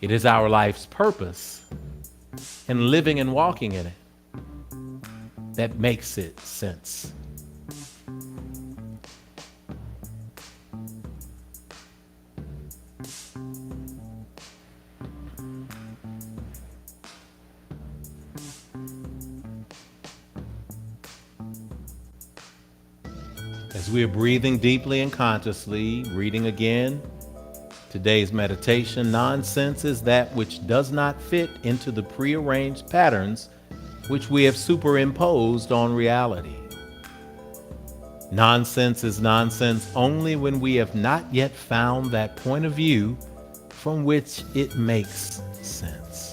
It is our life's purpose and living and walking in it that makes it sense. As we are breathing deeply and consciously, reading again today's meditation, nonsense is that which does not fit into the prearranged patterns which we have superimposed on reality. Nonsense is nonsense only when we have not yet found that point of view from which it makes sense.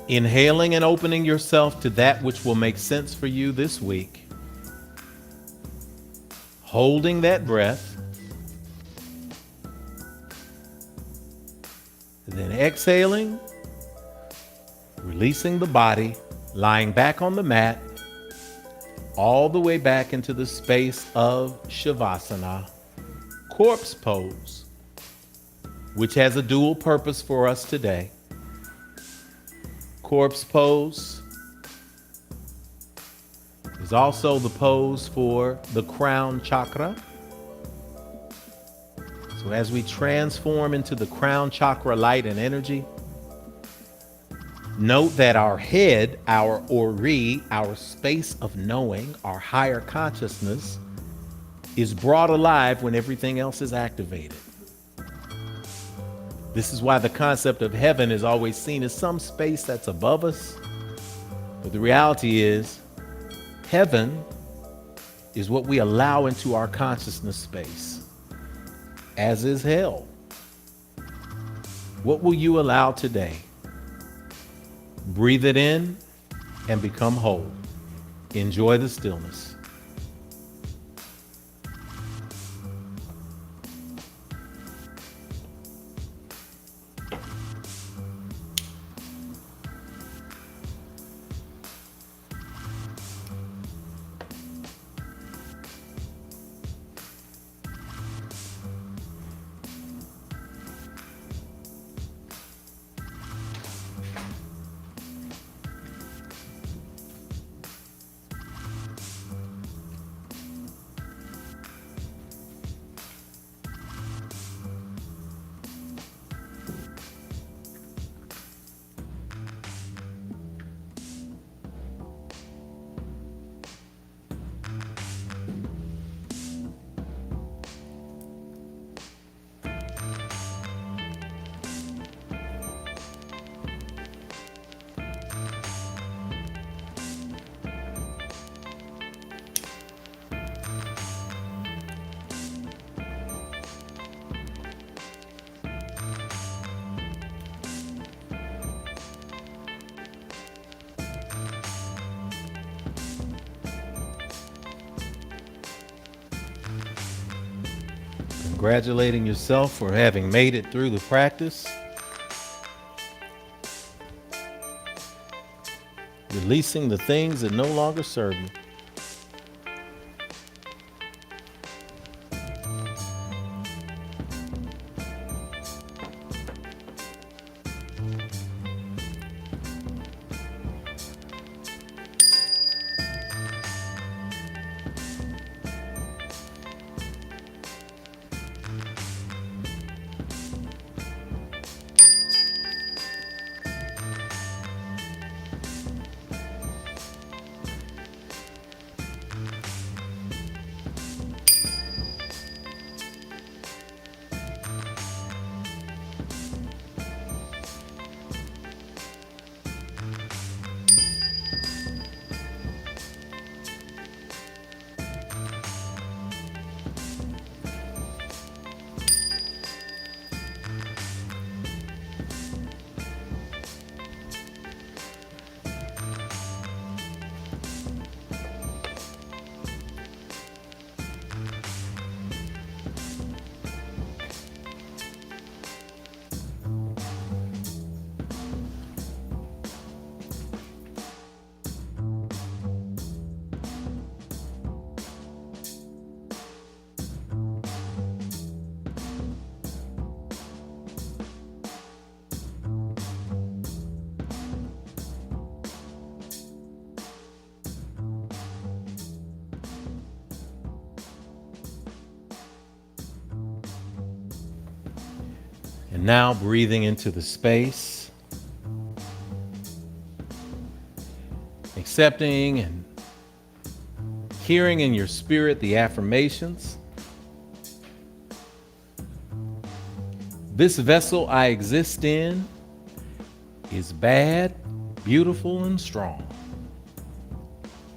Inhaling and opening yourself to that which will make sense for you this week. Holding that breath. And then exhaling, releasing the body, lying back on the mat, all the way back into the space of Shavasana, corpse pose, which has a dual purpose for us today. Corpse pose is also the pose for the crown chakra. So as we transform into the crown chakra light and energy, note that our head, our ori, our space of knowing, our higher consciousness, is brought alive when everything else is activated. This is why the concept of heaven is always seen as some space that's above us. But the reality is, heaven is what we allow into our consciousness space, as is hell. What will you allow today? Breathe it in and become whole. Enjoy the stillness. Congratulating yourself for having made it through the practice. Releasing the things that no longer serve you. And now breathing into the space, accepting and hearing in your spirit the affirmations. This vessel I exist in is bad, beautiful, and strong.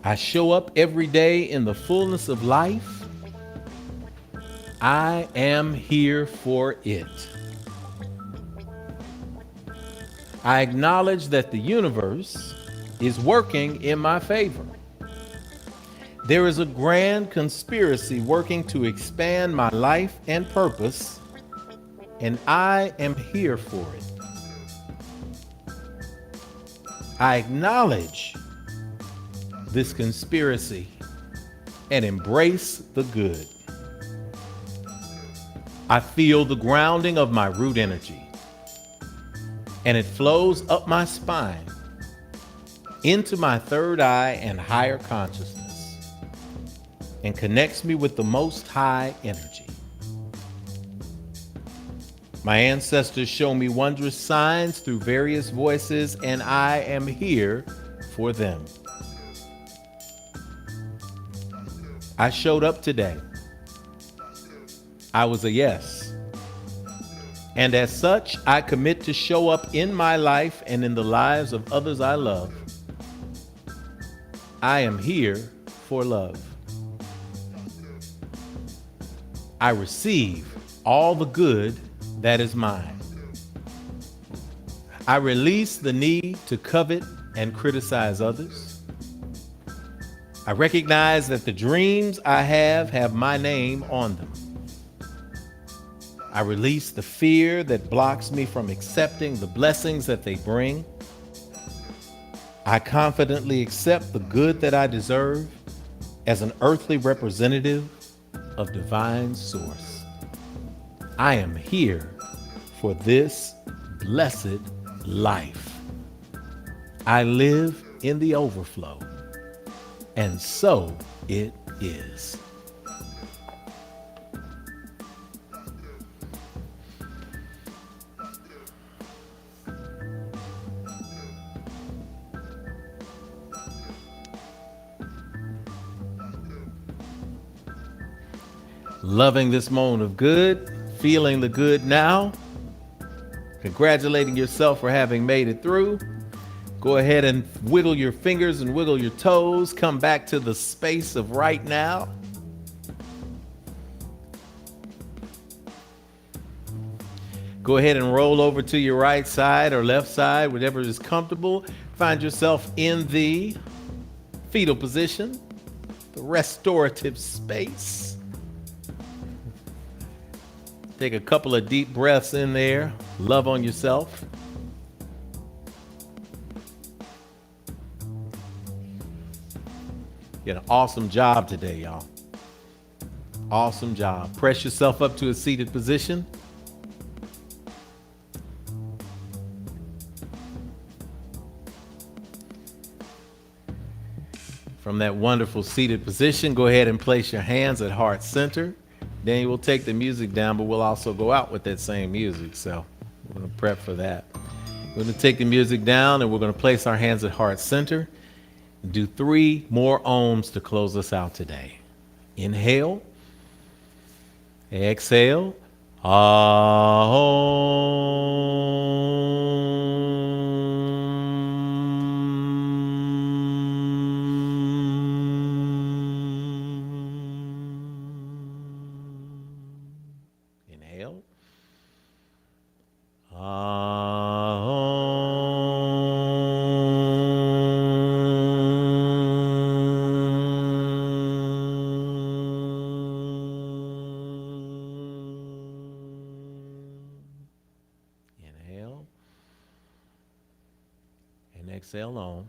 I show up every day in the fullness of life. I am here for it. I acknowledge that the universe is working in my favor. There is a grand conspiracy working to expand my life and purpose, and I am here for it. I acknowledge this conspiracy and embrace the good. I feel the grounding of my root energy, and it flows up my spine into my third eye and higher consciousness and connects me with the most high energy. My ancestors show me wondrous signs through various voices, and I am here for them. I showed up today. I was a yes. And as such, I commit to show up in my life and in the lives of others I love. I am here for love. I receive all the good that is mine. I release the need to covet and criticize others. I recognize that the dreams I have my name on them. I release the fear that blocks me from accepting the blessings that they bring. I confidently accept the good that I deserve as an earthly representative of divine source. I am here for this blessed life. I live in the overflow, and so it is. Loving this moment of good, feeling the good now, congratulating yourself for having made it through. Go ahead and wiggle your fingers and wiggle your toes. Come back to the space of right now. Go ahead and roll over to your right side or left side, whatever is comfortable. Find yourself in the fetal position, the restorative space. Take a couple of deep breaths in there. Love on yourself. You did an awesome job today, y'all. Awesome job. Press yourself up to a seated position. From that wonderful seated position, go ahead and place your hands at heart center. Then you will take the music down, but we'll also go out with that same music. So we're going to prep for that. We're going to take the music down and we're going to place our hands at heart center. Do 3 more ohms to close us out today. Inhale. Exhale. Inhale. Inhale. And exhale on.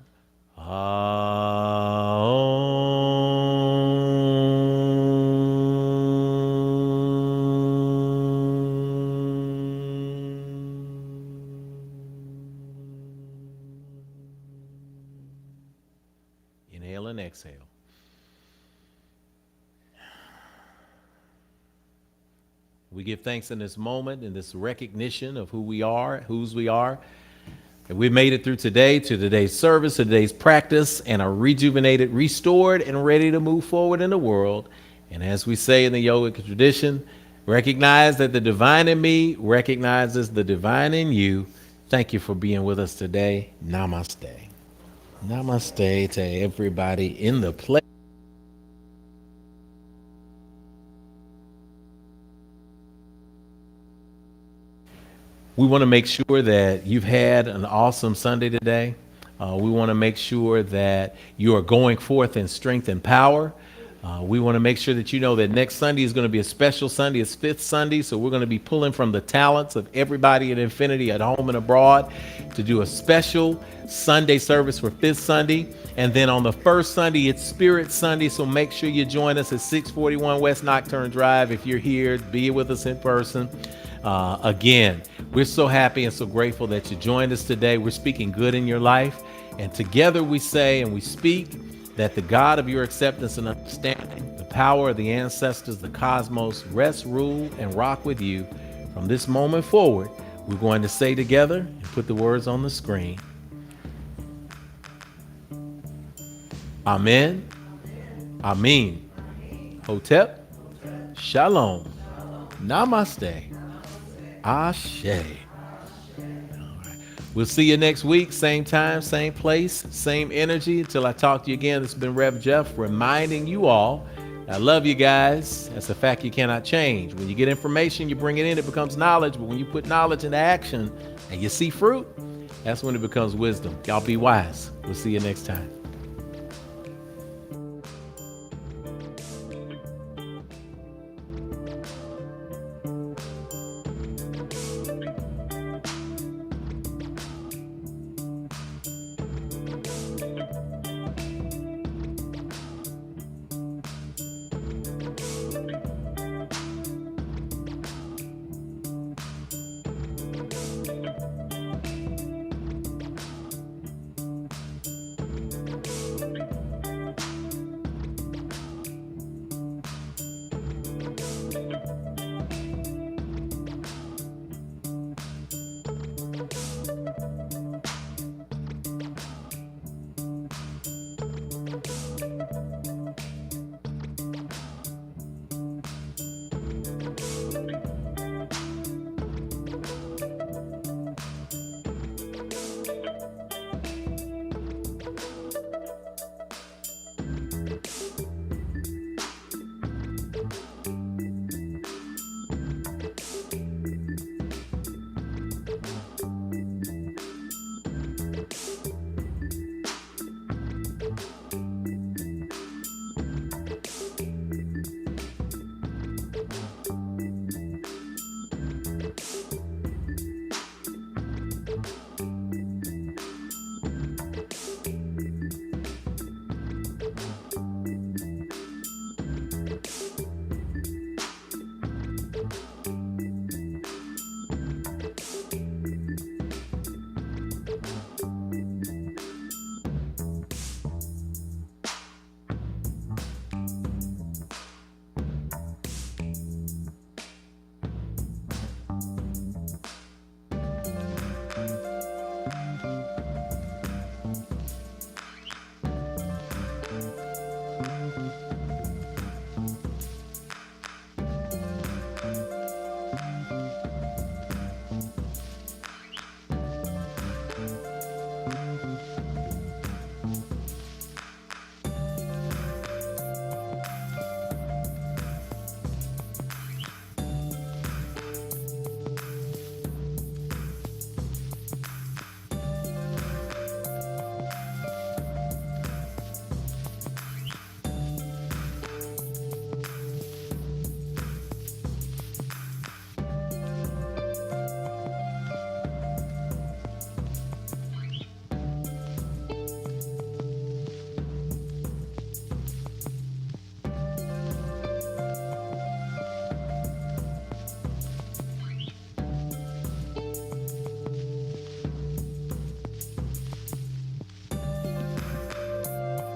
Inhale and exhale. We give thanks in this moment, in this recognition of who we are, whose we are. And we made it through today, to today's service, to today's practice, and are rejuvenated, restored, and ready to move forward in the world. And as we say in the yogic tradition, recognize that the divine in me recognizes the divine in you. Thank you for being with us today. Namaste. Namaste to everybody in the place. We want to make sure that you've had an awesome Sunday today. We want to make sure that you are going forth in strength and power. We want to make sure that you know that next Sunday is going to be a special Sunday. It's 5th Sunday, so we're going to be pulling from the talents of everybody at Infinity at home and abroad to do a special Sunday service for 5th Sunday. And then on the first Sunday, it's Spirit Sunday, so make sure you join us at 641 West Nocturne Drive. If you're here, be with us in person. Again, we're so happy and so grateful that you joined us today. We're speaking good in your life. And together we say and we speak that the God of your acceptance and understanding, the power of the ancestors, the cosmos, rest, rule, and rock with you. From this moment forward, we're going to say together and put the words on the screen. Amen. Amen. Hotep. Shalom. Namaste. Ashe. All right. We'll see you next week. Same time, same place, same energy. Until I talk to you again, this has been Rev Jeff reminding you all, I love you guys. That's a fact you cannot change. When you get information, you bring it in, it becomes knowledge. But when you put knowledge into action and you see fruit, that's when it becomes wisdom. Y'all be wise. We'll see you next time.